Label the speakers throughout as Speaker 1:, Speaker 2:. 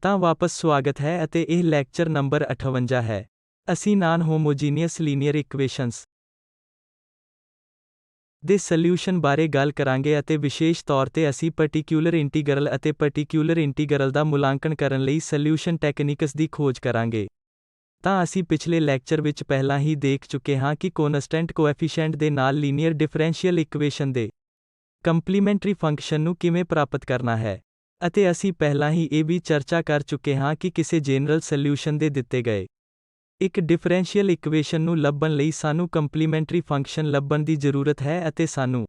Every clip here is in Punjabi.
Speaker 1: ਤਾਂ ਵਾਪਸ ਸਵਾਗਤ ਹੈ ਅਤੇ ਇਹ ਲੈਕਚਰ ਨੰਬਰ 58 ਹੈ। ਅਸੀਂ ਨਾਨ ਹੋਮੋਜੀਨੀਅਸ ਲੀਨੀਅਰ ਇਕੁਏਸ਼ਨਸ ਦੇ ਸੋਲਿਊਸ਼ਨ ਬਾਰੇ ਗੱਲ ਕਰਾਂਗੇ ਅਤੇ ਵਿਸ਼ੇਸ਼ ਤੌਰ ਤੇ ਅਸੀਂ ਪਾਰਟਿਕਿਊਲਰ ਇੰਟੀਗਰਲ ਅਤੇ ਪਾਰਟਿਕਿਊਲਰ ਇੰਟੀਗਰਲ ਦਾ ਮੁਲਾਂਕਣ ਕਰਨ ਲਈ ਸੋਲਿਊਸ਼ਨ ਟੈਕਨੀਕਸ ਦੀ ਖੋਜ ਕਰਾਂਗੇ। ਤਾਂ ਅਸੀਂ ਪਿਛਲੇ ਲੈਕਚਰ ਵਿੱਚ ਪਹਿਲਾਂ ਹੀ ਦੇਖ ਚੁੱਕੇ ਹਾਂ ਕਿ ਕੋਨਸਟੈਂਟ ਕੋਐਫੀਸ਼ੀਐਂਟ ਦੇ ਨਾਲ ਲੀਨੀਅਰ ਡਿਫਰੈਂਸ਼ੀਅਲ ਇਕੁਏਸ਼ਨ ਦੇ ਕੰਪਲੀਮੈਂਟਰੀ ਫੰਕਸ਼ਨ ਨੂੰ ਕਿਵੇਂ ਪ੍ਰਾਪਤ ਕਰਨਾ ਹੈ। ਅਤੇ ਅਸੀਂ ਪਹਿਲਾਂ ਹੀ ਇਹ ਵੀ ਚਰਚਾ ਕਰ ਚੁੱਕੇ ਹਾਂ ਕਿ ਕਿਸੇ ਜਨਰਲ ਸੋਲਿਊਸ਼ਨ ਦੇ ਦਿੱਤੇ ਗਏ ਇੱਕ ਡਿਫਰੈਂਸ਼ੀਅਲ ਇਕੁਏਸ਼ਨ ਨੂੰ ਲੱਭਣ ਲਈ ਸਾਨੂੰ ਕੰਪਲੀਮੈਂਟਰੀ ਫੰਕਸ਼ਨ ਲੱਭਣ ਦੀ ਜ਼ਰੂਰਤ ਹੈ ਅਤੇ ਸਾਨੂੰ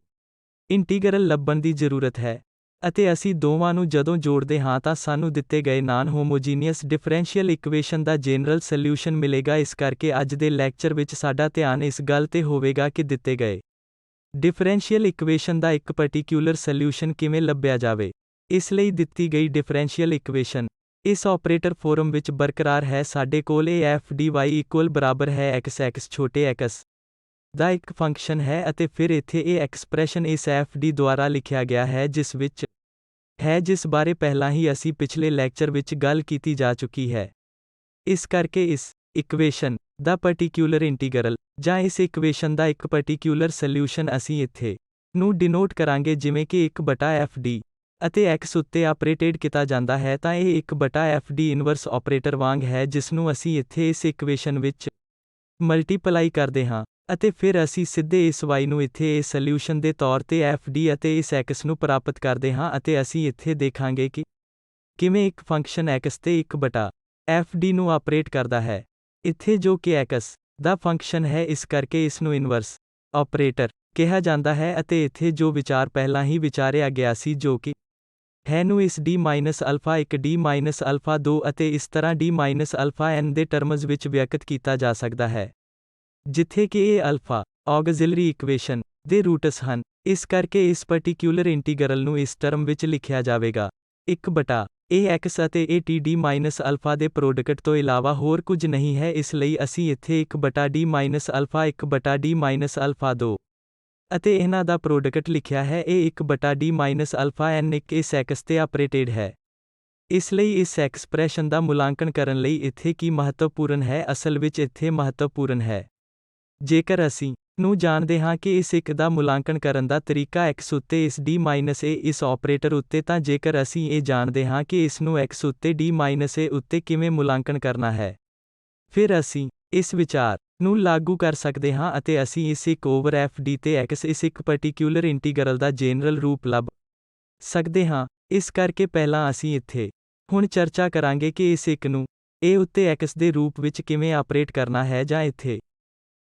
Speaker 1: ਇੰਟੀਗਰਲ ਲੱਭਣ ਦੀ ਜ਼ਰੂਰਤ ਹੈ। ਅਤੇ ਅਸੀਂ ਦੋਵਾਂ ਨੂੰ ਜਦੋਂ ਜੋੜਦੇ ਹਾਂ ਤਾਂ ਸਾਨੂੰ ਦਿੱਤੇ ਗਏ ਨਾਨ ਹੋਮੋਜੀਨੀਅਸ ਡਿਫਰੈਂਸ਼ੀਅਲ ਇਕੁਏਸ਼ਨ ਦਾ ਜਨਰਲ ਸੋਲਿਊਸ਼ਨ ਮਿਲੇਗਾ। ਇਸ ਕਰਕੇ ਅੱਜ ਦੇ ਲੈਕਚਰ ਵਿੱਚ ਸਾਡਾ ਧਿਆਨ ਇਸ ਗੱਲ ਤੇ ਹੋਵੇਗਾ ਕਿ ਦਿੱਤੇ ਗਏ ਡਿਫਰੈਂਸ਼ੀਅਲ ਇਕੁਏਸ਼ਨ ਦਾ ਇੱਕ ਪਾਰਟਿਕਿਊਲਰ ਸੋਲਿਊਸ਼ਨ ਕਿਵੇਂ ਲੱਭਿਆ ਜਾਵੇ। ਇਸ ਲਈ ਦਿੱਤੀ ਗਈ ਡਿਫਰੈਂਸ਼ੀਅਲ ਇਕੁਏਸ਼ਨ ਇਸ ਆਪਰੇਟਰ ਫਾਰਮ ਵਿੱਚ ਬਰਕਰਾਰ ਹੈ। ਸਾਡੇ ਕੋਲ ਇਹ f dy ਬਰਾਬਰ ਹੈ x ਛੋਟੇ x ਦਾ ਇੱਕ ਫੰਕਸ਼ਨ ਹੈ ਅਤੇ ਫਿਰ ਇੱਥੇ ਇਹ ਐਕਸਪ੍ਰੈਸ਼ਨ ਇਸ f d ਦੁਆਰਾ ਲਿਖਿਆ ਗਿਆ ਹੈ ਜਿਸ ਵਿੱਚ ਹੈ ਜਿਸ ਬਾਰੇ ਪਹਿਲਾਂ ਹੀ ਅਸੀਂ ਪਿਛਲੇ ਲੈਕਚਰ ਵਿੱਚ ਗੱਲ ਕੀਤੀ ਜਾ ਚੁੱਕੀ ਹੈ। ਇਸ ਕਰਕੇ ਇਸ ਇਕੁਏਸ਼ਨ ਦਾ ਪਾਰਟਿਕਿਊਲਰ ਇੰਟੀਗਰਲ ਜਾਂ ਇਸ ਇਕੁਏਸ਼ਨ ਦਾ ਇੱਕ ਪਾਰਟਿਕਿਊਲਰ ਸੋਲਿਊਸ਼ਨ ਅਸੀਂ ਇੱਥੇ ਨੂੰ ਡਿਨੋਟ ਕਰਾਂਗੇ ਜਿਵੇਂ ਕਿ 1/f d ਅਤੇ x ਉੱਤੇ ਆਪਰੇਟਡ ਕੀਤਾ ਜਾਂਦਾ ਹੈ ਤਾਂ ਇਹ 1/f d ਇਨਵਰਸ ਆਪਰੇਟਰ ਵਾਂਗ ਹੈ ਜਿਸ ਨੂੰ ਅਸੀਂ ਇੱਥੇ ਇਸ ਇਕੁਏਸ਼ਨ ਵਿੱਚ ਮਲਟੀਪਲਾਈ ਕਰਦੇ ਹਾਂ ਅਤੇ ਫਿਰ ਅਸੀਂ ਸਿੱਧੇ ਇਸ y ਨੂੰ ਇੱਥੇ ਇਸ ਸੋਲਿਊਸ਼ਨ ਦੇ ਤੌਰ ਤੇ f d ਅਤੇ ਇਸ x ਨੂੰ ਪ੍ਰਾਪਤ ਕਰਦੇ ਹਾਂ ਅਤੇ ਅਸੀਂ ਇੱਥੇ ਦੇਖਾਂਗੇ ਕਿ ਕਿਵੇਂ ਇੱਕ ਫੰਕਸ਼ਨ x ਤੇ 1/f d ਨੂੰ ਆਪਰੇਟ ਕਰਦਾ ਹੈ ਇੱਥੇ ਜੋ ਕਿ x ਦਾ ਫੰਕਸ਼ਨ ਹੈ। ਇਸ ਕਰਕੇ ਇਸ ਨੂੰ ਇਨਵਰਸ ਆਪਰੇਟਰ ਕਿਹਾ ਜਾਂਦਾ ਹੈ ਅਤੇ ਇੱਥੇ ਜੋ ਵਿਚਾਰ ਪਹਿਲਾਂ ਹੀ ਵਿਚਾਰਿਆ ਗਿਆ ਸੀ ਜੋ ਕਿ ਹੈ ਨੂੰ ਇਸ d-α1 d-α2 ਅਤੇ ਇਸ ਤਰ੍ਹਾਂ d-αn ਦੇ ਟਰਮਜ਼ ਵਿੱਚ ਵਿਅਕਤ ਕੀਤਾ ਜਾ ਸਕਦਾ ਹੈ ਜਿੱਥੇ ਕਿ ਇਹ ਅਲਫਾ ਔਗਜ਼ਿਲਰੀ ਇਕੁਏਸ਼ਨ ਦੇ ਰੂਟਸ ਹਨ। ਇਸ ਕਰਕੇ ਇਸ ਪਾਰਟਿਕਿਊਲਰ ਇੰਟੀਗਰਲ ਨੂੰ ਇਸ ਟਰਮ ਵਿੱਚ ਲਿਖਿਆ ਜਾਵੇਗਾ 1/ax ਅਤੇ ਇਹ d-α ਦੇ ਪ੍ਰੋਡਕਟ ਤੋਂ ਇਲਾਵਾ ਹੋਰ ਕੁਝ ਨਹੀਂ ਹੈ। ਇਸ ਲਈ ਅਸੀਂ ਇੱਥੇ 1/d-α1 1/d-α2 ਅਤੇ ਇਹਨਾਂ ਦਾ ਪ੍ਰੋਡਕਟ ਲਿਖਿਆ ਹੈ। ਇਹ 1/d-αn ਇਸ x ਤੇ ਆਪਰੇਟਡ ਹੈ। ਇਸ ਲਈ ਇਸ ਐਕਸਪ੍ਰੈਸ਼ਨ ਦਾ ਮੁਲਾਂਕਣ ਕਰਨ ਲਈ ਇੱਥੇ ਕੀ ਮਹੱਤਵਪੂਰਨ ਹੈ ਅਸਲ ਵਿੱਚ ਇੱਥੇ ਮਹੱਤਵਪੂਰਨ ਹੈ ਜੇਕਰ ਅਸੀਂ ਨੂੰ ਜਾਣਦੇ ਹਾਂ ਕਿ ਇਸ ਇੱਕ ਦਾ ਮੁਲਾਂਕਣ ਕਰਨ ਦਾ ਤਰੀਕਾ x ਉੱਤੇ ਇਸ d-a ਇਸ ਆਪਰੇਟਰ ਉੱਤੇ ਤਾਂ ਜੇਕਰ ਅਸੀਂ ਇਹ ਜਾਣਦੇ ਹਾਂ ਕਿ ਇਸ ਨੂੰ x ਉੱਤੇ d-a ਉੱਤੇ ਕਿਵੇਂ ਮੁਲਾਂਕਣ ਕਰਨਾ ਹੈ ਫਿਰ ਅਸੀਂ ਇਸ ਵਿਚਾਰ ਨੂੰ ਲਾਗੂ ਕਰ ਸਕਦੇ ਹਾਂ ਅਤੇ ਅਸੀਂ ਇਸ 1/f d ਤੇ x ਇਸ ਇੱਕ ਪਾਰਟਿਕਿਊਲਰ ਇੰਟੀਗਰਲ ਦਾ ਜਨਰਲ ਰੂਪ ਲੱਭ ਸਕਦੇ ਹਾਂ। ਇਸ ਕਰਕੇ ਪਹਿਲਾਂ ਅਸੀਂ ਇੱਥੇ ਹੁਣ ਚਰਚਾ ਕਰਾਂਗੇ ਕਿ ਇਸ ਇੱਕ ਨੂੰ a ਉੱਤੇ x ਦੇ ਰੂਪ ਵਿੱਚ ਕਿਵੇਂ ਆਪਰੇਟ ਕਰਨਾ ਹੈ ਜਾਂ ਇੱਥੇ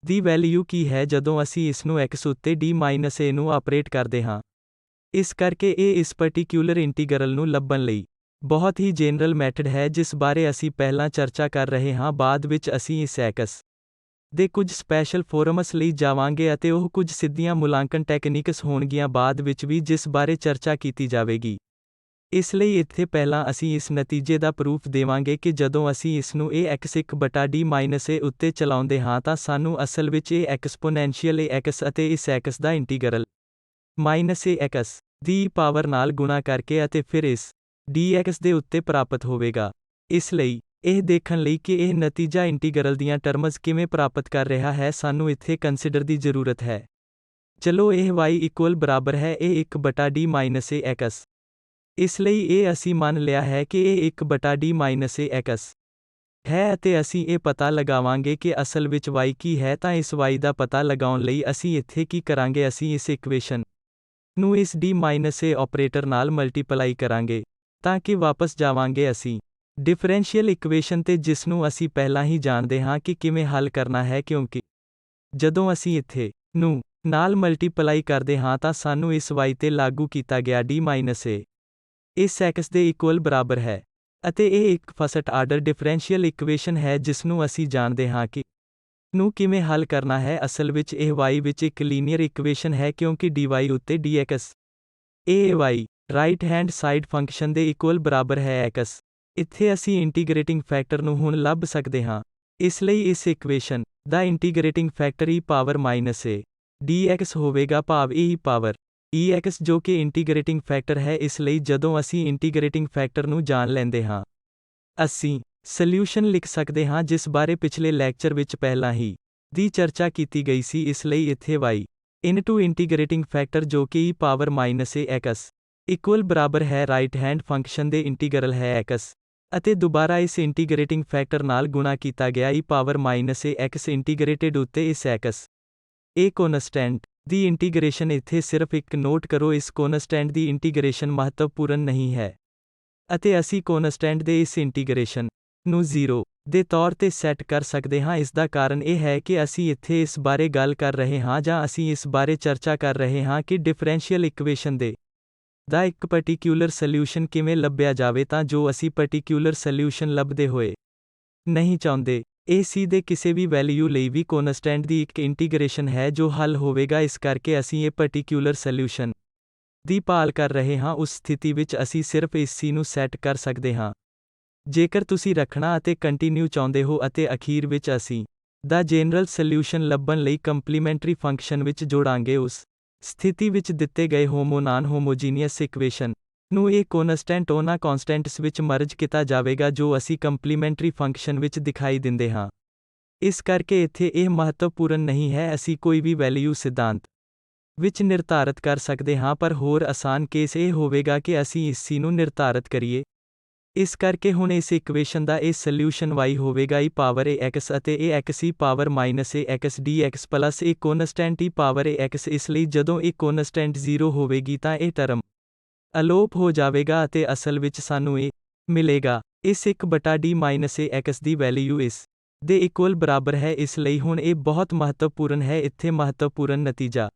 Speaker 1: ਦੀ ਵੈਲਿਊ ਕੀ ਹੈ ਜਦੋਂ ਅਸੀਂ ਇਸ ਨੂੰ x ਉੱਤੇ d-a ਨੂੰ ਆਪਰੇਟ ਕਰਦੇ ਹਾਂ। ਇਸ ਕਰਕੇ ਇਹ ਇਸ ਪਾਰਟਿਕਿਊਲਰ ਇੰਟੀਗਰਲ ਨੂੰ ਲੱਭਣ ਲਈ ਬਹੁਤ ਹੀ ਜਨਰਲ ਮੈਥਡ ਹੈ ਜਿਸ ਬਾਰੇ ਅਸੀਂ ਪਹਿਲਾਂ ਚਰਚਾ ਕਰ ਰਹੇ ਹਾਂ। ਬਾਅਦ ਵਿੱਚ ਅਸੀਂ ਇਸ x ਦੇ ਕੁਝ ਸਪੈਸ਼ਲ ਫਾਰਮਸ ਲਈ ਜਾਵਾਂਗੇ ਅਤੇ ਉਹ ਕੁਝ ਸਿੱਧੀਆਂ ਮੁਲਾਂਕਣ ਟੈਕਨੀਕਸ ਹੋਣਗੀਆਂ ਬਾਅਦ ਵਿੱਚ ਵੀ ਜਿਸ ਬਾਰੇ ਚਰਚਾ ਕੀਤੀ ਜਾਵੇਗੀ। ਇਸ ਲਈ ਇੱਥੇ ਪਹਿਲਾਂ ਅਸੀਂ ਇਸ ਨਤੀਜੇ ਦਾ ਪ੍ਰੂਫ ਦੇਵਾਂਗੇ ਕਿ ਜਦੋਂ ਅਸੀਂ ਇਸ ਨੂੰ ਇਹ x 1/d-a ਉੱਤੇ ਚਲਾਉਂਦੇ ਹਾਂ ਤਾਂ ਸਾਨੂੰ ਅਸਲ ਵਿੱਚ ਇਹ ਐਕਸਪੋਨੈਂਸ਼ੀਅਲ ax ਅਤੇ ਇਸ x ਦਾ ਇੰਟੀਗਰਲ -ax ਦੀ ਪਾਵਰ ਨਾਲ ਗੁਣਾ ਕਰਕੇ ਅਤੇ ਫਿਰ ਇਸ dx ਦੇ ਉੱਤੇ ਪ੍ਰਾਪਤ ਹੋਵੇਗਾ। ਇਸ ਲਈ ਇਹ ਦੇਖਣ ਲਈ ਕਿ ਇਹ ਨਤੀਜਾ ਇੰਟੀਗਰਲ ਦੀਆਂ ਟਰਮਜ਼ ਕਿਵੇਂ ਪ੍ਰਾਪਤ ਕਰ ਰਿਹਾ ਹੈ ਸਾਨੂੰ ਇੱਥੇ ਕੰਸੀਡਰ ਦੀ ਜ਼ਰੂਰਤ ਹੈ। ਚਲੋ ਇਹ y ਬਰਾਬਰ ਹੈ ਇਹ 1/d-ax ਇਸ ਲਈ ਇਹ ਅਸੀਂ ਮੰਨ ਲਿਆ ਹੈ ਕਿ ਇਹ 1/d-ax ਹੈ ਅਤੇ ਅਸੀਂ ਇਹ ਪਤਾ ਲਗਾਵਾਂਗੇ ਕਿ ਅਸਲ ਵਿੱਚ y ਕੀ ਹੈ ਤਾਂ ਇਸ y ਦਾ ਪਤਾ ਲਗਾਉਣ ਲਈ ਅਸੀਂ ਇੱਥੇ ਕੀ ਕਰਾਂਗੇ ਅਸੀਂ ਇਸ ਇਕੁਏਸ਼ਨ ਨੂੰ ਇਸ d-a ਆਪਰੇਟਰ ਨਾਲ ਮਲਟੀਪਲਾਈ ਕਰਾਂਗੇ ਤਾਂ ਕਿ ਵਾਪਸ ਜਾਵਾਂਗੇ ਅਸੀਂ ਡਿਫਰੈਂਸ਼ੀਅਲ ਇਕੁਏਸ਼ਨ ਤੇ ਜਿਸ ਨੂੰ ਅਸੀਂ ਪਹਿਲਾਂ ਹੀ ਜਾਣਦੇ ਹਾਂ ਕਿ ਕਿਵੇਂ ਹੱਲ ਕਰਨਾ ਹੈ ਕਿਉਂਕਿ ਜਦੋਂ ਅਸੀਂ ਇੱਥੇ ਨੂੰ ਨਾਲ ਮਲਟੀਪਲਾਈ ਕਰਦੇ ਹਾਂ ਤਾਂ ਸਾਨੂੰ ਇਸ y ਤੇ ਲਾਗੂ ਕੀਤਾ ਗਿਆ d-a ਇਸ x ਦੇ ਬਰਾਬਰ ਹੈ ਅਤੇ ਇਹ ਇੱਕ ਫਸਟ ਆਰਡਰ ਡਿਫਰੈਂਸ਼ੀਅਲ ਇਕੁਏਸ਼ਨ ਹੈ ਜਿਸ ਨੂੰ ਅਸੀਂ ਜਾਣਦੇ ਹਾਂ ਕਿ ਨੂੰ ਕਿਵੇਂ ਹੱਲ ਕਰਨਾ ਹੈ। ਅਸਲ ਵਿੱਚ ਇਹ y ਵਿੱਚ ਇੱਕ ਲੀਨੀਅਰ ਇਕੁਏਸ਼ਨ ਹੈ ਕਿਉਂਕਿ dy ਉੱਤੇ dx ਇਹ y right hand side function ਦੇ ਬਰਾਬਰ ਹੈ x ਇੱਥੇ ਅਸੀਂ ਇੰਟੀਗ੍ਰੇਟਿੰਗ ਫੈਕਟਰ ਨੂੰ ਹੁਣ ਲੱਭ ਸਕਦੇ ਹਾਂ। ਇਸ ਲਈ ਇਸ ਇਕੁਏਸ਼ਨ ਦਾ ਇੰਟੀਗ੍ਰੇਟਿੰਗ ਫੈਕਟਰ e dx ਹੋਵੇਗਾ ਭਾਵ e ਪਾਵਰ ex ਜੋ ਕਿ ਇੰਟੀਗ੍ਰੇਟਿੰਗ ਫੈਕਟਰ ਹੈ। ਇਸ ਲਈ ਜਦੋਂ ਅਸੀਂ ਇੰਟੀਗ੍ਰੇਟਿੰਗ ਫੈਕਟਰ ਨੂੰ ਜਾਣ ਲੈਂਦੇ ਹਾਂ ਅਸੀਂ ਸੋਲਿਊਸ਼ਨ ਲਿਖ ਸਕਦੇ ਹਾਂ ਜਿਸ ਬਾਰੇ ਪਿਛਲੇ ਲੈਕਚਰ ਵਿੱਚ ਪਹਿਲਾਂ ਹੀ ਦੀ ਚਰਚਾ ਕੀਤੀ ਗਈ ਸੀ। ਇਸ ਲਈ ਇੱਥੇ y ਇਨਟੂ ਇੰਟੀਗ੍ਰੇਟਿੰਗ ਫੈਕਟਰ ਜੋ ਕਿ e power minus ax equal ਬਰਾਬਰ ਹੈ ਰਾਈਟ ਹੈਂਡ ਫੰਕਸ਼ਨ ਦੇ ਇੰਟੀਗਰਲ ਹੈ x ਅਤੇ ਦੁਬਾਰਾ ਇਸ ਇੰਟੀਗ੍ਰੇਟਿੰਗ ਫੈਕਟਰ ਨਾਲ ਗੁਣਾ ਕੀਤਾ ਗਿਆ e power minus ax integrated ਉੱਤੇ ਇਸ x ਇਹ ਕੋਨਸਟੈਂਟ ਦੀ ਇੰਟੀਗ੍ਰੇਸ਼ਨ। ਇੱਥੇ ਸਿਰਫ ਇੱਕ ਨੋਟ ਕਰੋ, ਇਸ ਕੋਨਸਟੈਂਟ ਦੀ ਇੰਟੀਗ੍ਰੇਸ਼ਨ ਮਹੱਤਵਪੂਰਨ ਨਹੀਂ ਹੈ ਅਤੇ ਅਸੀਂ ਕੋਨਸਟੈਂਟ ਦੇ ਇਸ ਇੰਟੀਗ੍ਰੇਸ਼ਨ ਨੂੰ 0 ਦੇ ਤੌਰ ਤੇ ਸੈੱਟ ਕਰ ਸਕਦੇ ਹਾਂ। ਇਸ ਦਾ ਕਾਰਨ ਇਹ ਹੈ ਕਿ ਅਸੀਂ ਇੱਥੇ ਇਸ ਬਾਰੇ ਗੱਲ ਕਰ ਰਹੇ ਹਾਂ ਜਾਂ ਅਸੀਂ ਇਸ ਬਾਰੇ ਚਰਚਾ ਕਰ ਰਹੇ ਹਾਂ ਕਿ ਡਿਫਰੈਂਸ਼ੀਅਲ ਇਕੁਏਸ਼ਨ ਦਾ ਇੱਕ ਪਾਰਟਿਕਿਊਲਰ ਸੋਲਿਊਸ਼ਨ ਕਿਵੇਂ ਲੱਭਿਆ ਜਾਵੇ ਤਾਂ ਜੋ ਅਸੀਂ ਪਾਰਟਿਕਿਊਲਰ ਸੋਲਿਊਸ਼ਨ ਲੱਭਦੇ ਹੋਏ ਨਹੀਂ ਚਾਹੁੰਦੇ। ਇਹ c ਦੇ ਕਿਸੇ ਵੀ ਵੈਲਿਊ ਲਈ ਵੀ ਕੋਨਸਟੈਂਟ ਦੀ ਇੱਕ ਇੰਟੀਗ੍ਰੇਸ਼ਨ ਹੈ ਜੋ ਹੱਲ ਹੋਵੇਗਾ। ਇਸ ਕਰਕੇ ਅਸੀਂ ਇਹ ਪਾਰਟਿਕਿਊਲਰ ਸੋਲਿਊਸ਼ਨ ਦੀ ਭਾਲ ਕਰ ਰਹੇ ਹਾਂ। ਉਸ ਸਥਿਤੀ ਵਿੱਚ ਅਸੀਂ ਸਿਰਫ ਇਸ c ਨੂੰ ਸੈੱਟ ਕਰ ਸਕਦੇ ਹਾਂ ਜੇਕਰ ਤੁਸੀਂ ਰੱਖਣਾ ਅਤੇ ਕੰਟੀਨਿਊ ਚਾਹੁੰਦੇ ਹੋ ਅਤੇ ਅਖੀਰ ਵਿੱਚ ਅਸੀਂ ਦਾ ਜਨਰਲ ਸੋਲਿਊਸ਼ਨ ਲੱਭਣ ਲਈ ਕੰਪਲੀਮੈਂਟਰੀ ਫੰਕਸ਼ਨ ਵਿੱਚ ਜੋੜਾਂਗੇ। ਉਸ ਸਥਿਤੀ ਵਿੱਚ ਦਿੱਤੇ ਗਏ ਨਾਨ ਹੋਮੋਜੀਨੀਅਸ ਇਕੁਏਸ਼ਨ ਨੂੰ ਇਹ ਕੋਨਸਟੈਂਟ ਉਹਨਾਂ ਕੌਂਸਟੈਂਟਸ ਵਿੱਚ ਮਰਜ ਕੀਤਾ ਜਾਵੇਗਾ ਜੋ ਅਸੀਂ ਕੰਪਲੀਮੈਂਟਰੀ ਫੰਕਸ਼ਨ ਵਿੱਚ ਦਿਖਾਈ ਦਿੰਦੇ ਹਾਂ। ਇਸ ਕਰਕੇ ਇੱਥੇ ਇਹ ਮਹੱਤਵਪੂਰਨ ਨਹੀਂ ਹੈ ਅਸੀਂ ਕੋਈ ਵੀ ਵੈਲਿਊ ਸਿਧਾਂਤ ਵਿੱਚ ਨਿਰਧਾਰਤ ਕਰ ਸਕਦੇ ਹਾਂ, ਪਰ ਹੋਰ ਆਸਾਨ ਕੇਸ ਇਹ ਹੋਵੇਗਾ ਕਿ ਅਸੀਂ ਇਸ c ਨੂੰ ਨਿਰਧਾਰਤ ਕਰੀਏ। ਇਸ ਕਰਕੇ ਹੁਣ ਇਸ ਇਕੁਏਸ਼ਨ ਦਾ ਇਹ ਸੋਲਿਊਸ਼ਨ y ਹੋਵੇਗਾ e ਪਾਵਰ ax ਅਤੇ ਇਹ x e power minus ax dx plus ਇਹ ਕੋਨਸਟੈਂਟ e ਪਾਵਰ ax। ਇਸ ਲਈ ਜਦੋਂ ਇਹ ਕੋਨਸਟੈਂਟ 0 ਹੋਵੇਗੀ ਤਾਂ ਇਹ ਟਰਮ ਅਲੋਪ ਹੋ ਜਾਵੇਗਾ ਅਤੇ ਅਸਲ ਵਿੱਚ ਸਾਨੂੰ ਇਹ ਮਿਲੇਗਾ। ਇਸ 1/d ਮਾਈਨਸ ax ਦੀ ਵੈਲਿਊ ਇਸ ਦੇ ਇਕੁਅਲ ਬਰਾਬਰ ਹੈ। ਇਸ ਲਈ ਹੁਣ ਇਹ ਬਹੁਤ ਮਹੱਤਵਪੂਰਨ ਹੈ। ਇੱਥੇ ਮਹੱਤਵਪੂਰਨ ਨਤੀਜਾ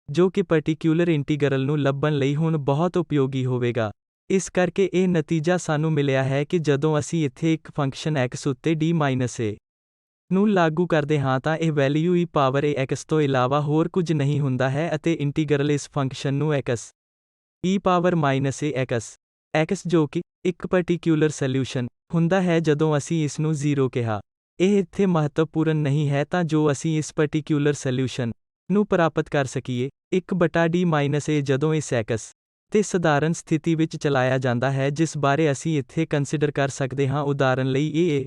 Speaker 1: ਜੋ ਕਿ ਪਾਰਟਿਕਿਊਲਰ ਇੰਟੀਗਰਲ ਨੂੰ ਲੱਭਣ ਲਈ ਹੁਣ ਬਹੁਤ ਉਪਯੋਗੀ ਹੋਵੇਗਾ। ਇਸ ਕਰਕੇ ਇਹ ਨਤੀਜਾ ਸਾਨੂੰ ਮਿਲਿਆ ਹੈ ਕਿ ਜਦੋਂ ਅਸੀਂ ਇੱਥੇ ਇੱਕ ਫੰਕਸ਼ਨ x ਉੱਤੇ d ਮਾਈਨਸ a ਨੂੰ ਲਾਗੂ ਕਰਦੇ ਹਾਂ ਤਾਂ ਇਹ ਵੈਲਿਊ e ਪਾਵਰ ax ਤੋਂ ਇਲਾਵਾ ਹੋਰ ਕੁਝ ਨਹੀਂ ਹੁੰਦਾ ਹੈ ਅਤੇ ਇੰਟੀਗਰਲ ਇਸ ਫੰਕਸ਼ਨ ਨੂੰ x e power minus ax ਜੋ ਕਿ ਇੱਕ ਪਾਰਟਿਕਿਊਲਰ ਸੋਲਿਊਸ਼ਨ ਹੁੰਦਾ ਹੈ ਜਦੋਂ ਅਸੀਂ ਇਸ ਨੂੰ 0 ਕਿਹਾ। ਇਹ ਇੱਥੇ ਮਹੱਤਵਪੂਰਨ ਨਹੀਂ ਹੈ ਤਾਂ ਜੋ ਅਸੀਂ ਇਸ ਪਾਰਟਿਕਿਊਲਰ ਸੋਲਿਊਸ਼ਨ ਨੂੰ ਪ੍ਰਾਪਤ ਕਰ ਸਕੀਏ 1/d ਮਾਈਨਸ a ਜਦੋਂ ਇਸ x ਤੇ ਸਧਾਰਨ ਸਥਿਤੀ ਵਿੱਚ ਚਲਾਇਆ ਜਾਂਦਾ ਹੈ ਜਿਸ ਬਾਰੇ ਅਸੀਂ ਇੱਥੇ ਕੰਸੀਡਰ ਕਰ ਸਕਦੇ ਹਾਂ। ਉਦਾਹਰਨ ਲਈ ਇਹ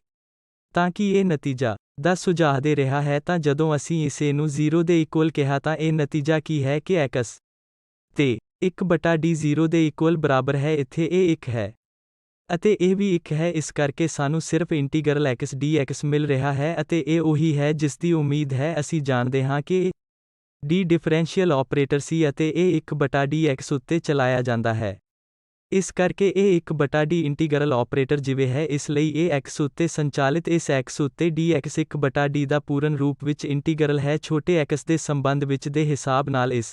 Speaker 1: ਤਾਂ ਕਿ ਇਹ ਨਤੀਜਾ ਦਾ ਸੁਝਾਅ ਦੇ ਰਿਹਾ ਹੈ ਤਾਂ ਜਦੋਂ ਅਸੀਂ ਇਸ a ਨੂੰ 0 ਦੇ ਇਕੁਅਲ ਕਿਹਾ ਤਾਂ ਇਹ ਨਤੀਜਾ ਕੀ ਹੈ ਕਿ x ਤੇ 1/d 0 ਦੇ ਇਕੁਅਲ ਬਰਾਬਰ ਹੈ। ਇੱਥੇ ਇਹ 1 ਹੈ ਅਤੇ ਇਹ ਵੀ 1 ਹੈ। ਇਸ ਕਰਕੇ ਸਾਨੂੰ ਸਿਰਫ ਇੰਟੀਗਰਲ x dx ਮਿਲ ਰਿਹਾ ਹੈ ਅਤੇ ਇਹ ਉਹੀ ਹੈ ਜਿਸ ਦੀ ਉਮੀਦ ਹੈ। ਅਸੀਂ ਜਾਣਦੇ ਹਾਂ ਕਿ d ਡਿਫਰੈਂਸ਼ੀਅਲ ਆਪਰੇਟਰ ਸੀ ਅਤੇ ਇਹ 1/dx ਉੱਤੇ ਚਲਾਇਆ ਜਾਂਦਾ ਹੈ। ਇਸ ਕਰਕੇ ਇਹ 1/d ਇੰਟੀਗਰਲ ਆਪਰੇਟਰ ਜਿਵੇਂ ਹੈ। ਇਸ ਲਈ ਇਹ x ਉੱਤੇ ਸੰਚਾਲਿਤ ਇਸ x ਉੱਤੇ dx 1/d ਦਾ ਪੂਰਨ ਰੂਪ ਵਿੱਚ ਇੰਟੀਗਰਲ ਹੈ ਛੋਟੇ x ਦੇ ਸੰਬੰਧ ਵਿੱਚ ਦੇ ਹਿਸਾਬ ਨਾਲ ਇਸ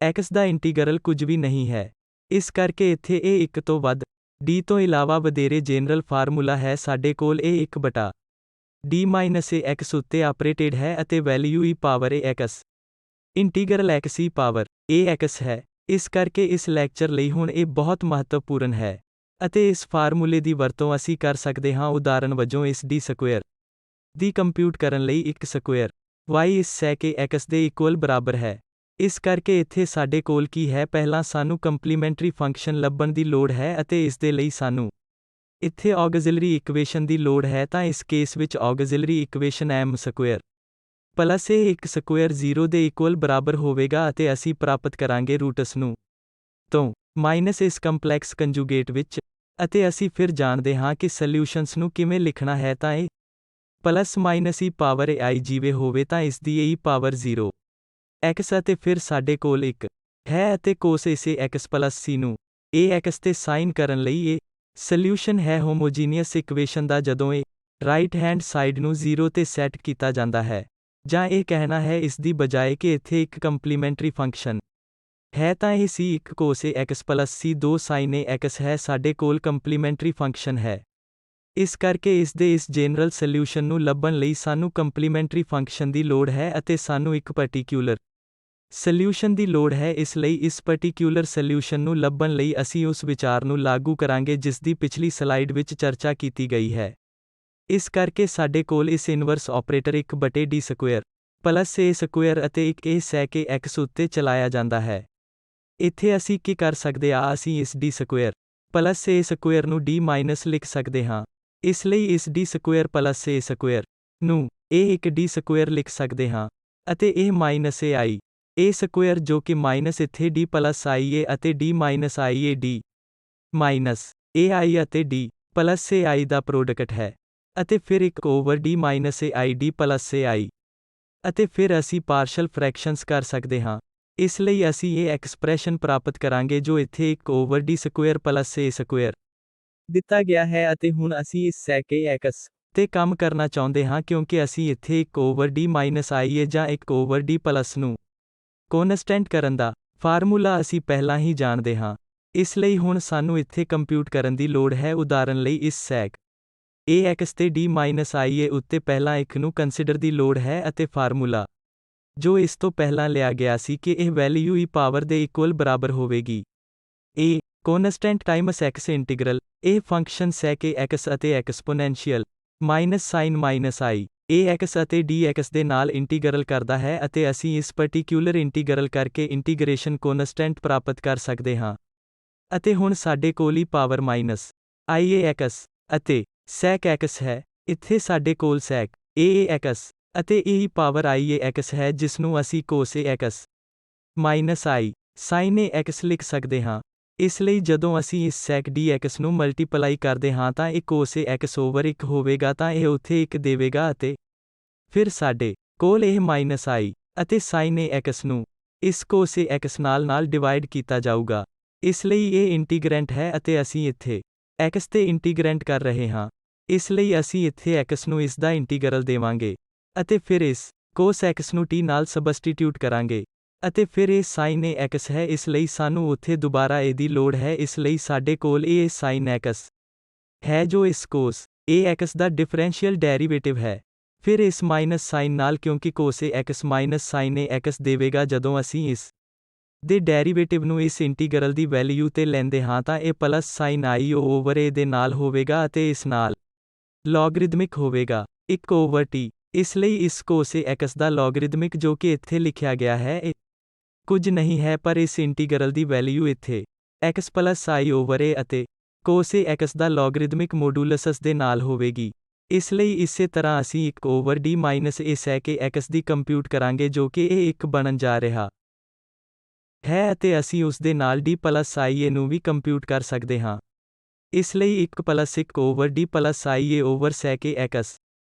Speaker 1: x ਦਾ ਇੰਟੀਗਰਲ ਕੁਝ ਵੀ ਨਹੀਂ ਹੈ। ਇਸ ਕਰਕੇ ਇੱਥੇ ਇਹ 1 ਤੋਂ ਵੱਧ d ਤੋਂ ਇਲਾਵਾ ਵਧੇਰੇ ਜਨਰਲ ਫਾਰਮੂਲਾ ਹੈ। ਸਾਡੇ ਕੋਲ ਇਹ 1/d ਮਾਈਨਸ ax ਉੱਤੇ ਆਪਰੇਟਡ ਹੈ ਅਤੇ value e power ax integral x e power ax ਹੈ। ਇਸ ਕਰਕੇ ਇਸ ਲੈਕਚਰ ਲਈ ਹੁਣ ਇਹ ਬਹੁਤ ਮਹੱਤਵਪੂਰਨ ਹੈ ਅਤੇ ਇਸ ਫਾਰਮੂਲੇ ਦੀ ਵਰਤੋਂ ਅਸੀਂ ਕਰ ਸਕਦੇ ਹਾਂ। ਉਦਾਹਰਨ ਵਜੋਂ ਇਸ d ਸਕੁਏਅਰ ਦੀ ਕੰਪਿਊਟ ਕਰਨ ਲਈ ਇੱਕ ਸਕੁਏਅਰ y ਇਸ sec ax ਦੇ ਇਕੁਅਲ ਬਰਾਬਰ ਹੈ। ਇਸ ਕਰਕੇ ਇੱਥੇ ਸਾਡੇ ਕੋਲ ਕੀ ਹੈ, ਪਹਿਲਾਂ ਸਾਨੂੰ ਕੰਪਲੀਮੈਂਟਰੀ ਫੰਕਸ਼ਨ ਲੱਭਣ ਦੀ ਲੋੜ ਹੈ ਅਤੇ ਇਸ ਦੇ ਲਈ ਸਾਨੂੰ ਇੱਥੇ ਔਗਜ਼ਿਲਰੀ ਇਕੁਏਸ਼ਨ ਦੀ ਲੋੜ ਹੈ। ਤਾਂ ਇਸ ਕੇਸ ਵਿੱਚ ਔਗਜ਼ਿਲਰੀ ਇਕੁਏਸ਼ਨ m ਸਕੁਏਅਰ ਪਲਸ ਇਹ 1 ਸਕੁਏਅਰ 0 ਦੇ ਇਕੁਅਲ ਬਰਾਬਰ ਹੋਵੇਗਾ ਅਤੇ ਅਸੀਂ ਪ੍ਰਾਪਤ ਕਰਾਂਗੇ ਰੂਟਸ ਨੂੰ ਤੋਂ ਮਾਈਨਸ ਇਸ ਕੰਪਲੈਕਸ ਕੰਜੂਗੇਟ ਵਿੱਚ ਅਤੇ ਅਸੀਂ ਫਿਰ ਜਾਣਦੇ ਹਾਂ ਕਿ ਸੋਲਿਊਸ਼ਨਸ ਨੂੰ ਕਿਵੇਂ ਲਿਖਣਾ ਹੈ ਤਾਂ ਇਹ plus minus e power ai ਜਿਵੇਂ ਹੋਵੇ ਤਾਂ ਇਸ ਦੀ e ਪਾਵਰ 0 x ਅਤੇ ਫਿਰ ਸਾਡੇ ਕੋਲ 1 ਹੈ ਅਤੇ ਕੋਸ ਇਸੇ x ਪਲਸ c ਨੂੰ ax ਤੇ ਸਾਈਨ ਕਰਨ ਲਈ ਇਹ ਸੋਲਿਊਸ਼ਨ ਹੈ ਹੋਮੋਜੀਨੀਅਸ ਇਕੁਏਸ਼ਨ ਦਾ ਜਦੋਂ ਇਹ ਰਾਈਟ ਹੈਂਡ ਸਾਈਡ ਨੂੰ 0 ਤੇ ਸੈੱਟ ਕੀਤਾ ਜਾਂਦਾ ਹੈ। ਜਾਂ ਇਹ ਕਹਿਣਾ ਹੈ ਇਸ ਦੀ ਬਜਾਏ ਕਿ ਇੱਥੇ ਇੱਕ ਕੰਪਲੀਮੈਂਟਰੀ ਫੰਕਸ਼ਨ ਹੈ ਤਾਂ ਇਹ c1 cos ax plus c2 sin ax ਹੈ। ਸਾਡੇ ਕੋਲ ਕੰਪਲੀਮੈਂਟਰੀ ਫੰਕਸ਼ਨ ਹੈ। ਇਸ ਕਰਕੇ ਇਸ ਦੇ ਇਸ ਜਨਰਲ ਸੋਲਿਊਸ਼ਨ ਨੂੰ ਲੱਭਣ ਲਈ ਸਾਨੂੰ ਕੰਪਲੀਮੈਂਟਰੀ ਫੰਕਸ਼ਨ ਦੀ ਲੋੜ ਹੈ ਅਤੇ ਸਾਨੂੰ ਇੱਕ ਪਾਰਟਿਕਿਊਲਰ ਸੋਲਿਊਸ਼ਨ ਦੀ ਲੋੜ ਹੈ। ਇਸ ਲਈ ਇਸ ਪਾਰਟਿਕਿਊਲਰ ਸੋਲਿਊਸ਼ਨ ਨੂੰ ਲੱਭਣ ਲਈ ਅਸੀਂ ਉਸ ਵਿਚਾਰ ਨੂੰ ਲਾਗੂ ਕਰਾਂਗੇ ਜਿਸ ਦੀ ਪਿਛਲੀ ਸਲਾਈਡ ਵਿੱਚ ਚਰਚਾ ਕੀਤੀ ਗਈ ਹੈ। ਇਸ ਕਰਕੇ ਸਾਡੇ ਕੋਲ ਇਸ inverse operator 1/d square plus a square ਅਤੇ ਇੱਕ ਇਹ sec ax ਉੱਤੇ ਚਲਾਇਆ ਜਾਂਦਾ ਹੈ। ਇੱਥੇ ਅਸੀਂ ਕੀ ਕਰ ਸਕਦੇ ਹਾਂ, ਅਸੀਂ ਇਸ d square plus a square ਨੂੰ d ਮਾਈਨਸ ਲਿਖ ਸਕਦੇ ਹਾਂ ਇਸ ਲਈ ਇਸ d square plus a square ਨੂੰ ਇੱਕ d ਸਕੁਏਅਰ ਲਿਖ ਸਕਦੇ ਹਾਂ, ਅਤੇ ਇਹ ਮਾਈਨਸ ai a ਸਕੁਏਅਰ ਜੋ ਕਿ ਮਾਈਨਸ ਇੱਥੇ d ਪਲੱਸ ia ਅਤੇ d minus ia d minus ai ਅਤੇ d ਪਲੱਸ ai ਦਾ ਪ੍ਰੋਡਕਟ ਹੈ, ਅਤੇ ਫਿਰ 1 over d minus ai d plus ai। ਅਤੇ ਫਿਰ ਅਸੀਂ ਪਾਰਸ਼ਲ ਫ੍ਰੈਕਸ਼ਨਸ ਕਰ ਸਕਦੇ ਹਾਂ। ਇਸ ਲਈ ਅਸੀਂ ਇਹ ਐਕਸਪ੍ਰੈਸ਼ਨ ਪ੍ਰਾਪਤ ਕਰਾਂਗੇ ਜੋ ਇੱਥੇ 1 over d square plus a square ਦਿੱਤਾ ਗਿਆ ਹੈ, ਅਤੇ ਹੁਣ ਅਸੀਂ ਇਸ sec ax ਤੇ ਕੰਮ ਕਰਨਾ ਚਾਹੁੰਦੇ ਹਾਂ ਕਿਉਂਕਿ ਅਸੀਂ ਇੱਥੇ 1 ਓਵਰ d ਮਾਈਨਸ ia ਜਾਂ 1 ਓਵਰ d ਪਲੱਸ ਨੂੰ ਕੌਨਸਟੈਂਟ ਕਰਨ ਦਾ ਫਾਰਮੂਲਾ ਅਸੀਂ ਪਹਿਲਾਂ ਹੀ ਜਾਣਦੇ ਹਾਂ। ਇਸ ਲਈ ਹੁਣ ਸਾਨੂੰ ਇੱਥੇ ਕੰਪਿਊਟ ਕਰਨ ਦੀ ਲੋੜ ਹੈ। ਉਦਾਹਰਨ ਲਈ ਇਸ sec ax ਤੇ d ਮਾਈਨਸ ia ਉੱਤੇ ਪਹਿਲਾਂ 1 ਨੂੰ ਕੰਸੀਡਰ ਦੀ ਲੋੜ ਹੈ ਅਤੇ ਫਾਰਮੂਲਾ ਜੋ ਇਸ ਤੋਂ ਪਹਿਲਾਂ ਲਿਆ ਗਿਆ ਸੀ ਕਿ ਇਹ ਵੈਲਿਊ e ਪਾਵਰ ਦੇ ਇਕੁਅਲ ਬਰਾਬਰ ਹੋਵੇਗੀ a constant times x integral ਇਹ ਫੰਕਸ਼ਨ sec ax ਅਤੇ exponential minus sine minus i ax ਅਤੇ dx ਦੇ ਨਾਲ ਇੰਟੀਗਰਲ ਕਰਦਾ ਹੈ, ਅਤੇ ਅਸੀਂ ਇਸ ਪਾਰਟਿਕੂਲਰ ਇੰਟੀਗਰਲ ਕਰਕੇ ਇੰਟੀਗ੍ਰੇਸ਼ਨ ਕੌਨਸਟੈਂਟ ਪ੍ਰਾਪਤ ਕਰ ਸਕਦੇ ਹਾਂ। ਅਤੇ ਹੁਣ ਸਾਡੇ ਕੋਲ e ਪਾਵਰ ਮਾਈਨਸ iax ਅਤੇ sec x ਹੈ। ਇੱਥੇ ਸਾਡੇ ਕੋਲ sec ax ਅਤੇ e ਪਾਵਰ iax ਹੈ ਜਿਸ ਨੂੰ ਅਸੀਂ cos ax minus i sin ax ਲਿਖ ਸਕਦੇ ਹਾਂ। ਇਸ ਲਈ ਜਦੋਂ ਅਸੀਂ ਇਸ sec dx ਨੂੰ ਮਲਟੀਪਲਾਈ ਕਰਦੇ ਹਾਂ ਤਾਂ ਇਹ cos ax ਓਵਰ 1 ਹੋਵੇਗਾ, ਤਾਂ ਇਹ ਉੱਥੇ 1 ਦੇਵੇਗਾ, ਅਤੇ ਫਿਰ ਸਾਡੇ ਕੋਲ ਇਹ ਮਾਈਨਸ i ਅਤੇ sin ax ਨੂੰ ਇਸ cos ax ਨਾਲ ਡਿਵਾਈਡ ਕੀਤਾ ਜਾਊਗਾ। ਇਸ ਲਈ ਇਹ ਇੰਟੀਗਰੈਂਟ ਹੈ ਅਤੇ ਅਸੀਂ ਇੱਥੇ x ਤੇ ਇੰਟੀਗਰੈਂਟ ਕਰ ਰਹੇ ਹਾਂ। ਇਸ ਲਈ ਅਸੀਂ ਇੱਥੇ x ਨੂੰ ਇਸ ਦਾ ਇੰਟੀਗਰਲ ਦੇਵਾਂਗੇ, ਅਤੇ ਫਿਰ ਇਸ cos x ਨੂੰ t ਨਾਲ ਸਬਸਟੀਟਿਊਟ ਕਰਾਂਗੇ, ਅਤੇ ਫਿਰ ਇਹ sin ax ਹੈ। ਇਸ ਲਈ ਸਾਨੂੰ ਉੱਥੇ ਦੁਬਾਰਾ a ਦੀ ਲੋੜ ਹੈ। ਇਸ ਲਈ ਸਾਡੇ ਕੋਲ ਇਹ sin ax ਹੈ ਜੋ ਇਸ cos ax ਦਾ ਡਿਫਰੈਂਸ਼ੀਅਲ ਡੈਰੀਵੇਟਿਵ ਹੈ। ਫਿਰ ਇਸ ਮਾਈਨਸ ਸਾਈਨ ਨਾਲ ਕਿਉਂਕਿ cos ax minus sin ax ਦੇਵੇਗਾ ਜਦੋਂ ਅਸੀਂ ਇਸ ਦੇ ਡੈਰੀਵੇਟਿਵ ਨੂੰ ਇਸ ਇੰਟੀਗਰਲ ਦੀ ਵੈਲਿਊ ਤੇ ਲੈਂਦੇ ਹਾਂ ਤਾਂ ਇਹ plus sin i over a ਦੇ ਨਾਲ ਹੋਵੇਗਾ ਅਤੇ ਇਸ ਨਾਲ ਲੌਗਰਿਦਮਿਕ ਹੋਵੇਗਾ 1 ਓਵਰ t। ਇਸ ਲਈ ਇਸ cos ax ਦਾ ਲੌਗਰਿਦਮਿਕ ਜੋ ਕਿ ਇੱਥੇ ਲਿਖਿਆ ਗਿਆ ਹੈ ਇਹ ਕੁਝ ਨਹੀਂ ਹੈ ਪਰ ਇਸ ਇੰਟੀਗਰਲ ਦੀ ਵੈਲਿਊ ਇੱਥੇ x plus i over a ਅਤੇ cos ax ਦਾ ਲੌਗਰਿਦਮਿਕ ਮੋਡੂਲਸ ਦੇ ਨਾਲ ਹੋਵੇਗੀ। ਇਸ ਲਈ ਇਸੇ ਤਰ੍ਹਾਂ ਅਸੀਂ 1 over d minus a sec ax the compute ਕਰਾਂਗੇ ਜੋ ਕਿ ਇਹ 1 ਬਣਨ ਜਾ ਰਿਹਾ ਹੈ, ਅਤੇ ਅਸੀਂ ਉਸ ਦੇ ਨਾਲ d ਪਲੱਸ ia ਨੂੰ ਵੀ ਕੰਪਿਊਟ ਕਰ ਸਕਦੇ ਹਾਂ। ਇਸ ਲਈ 1 plus 1 over d plus ia over sec ax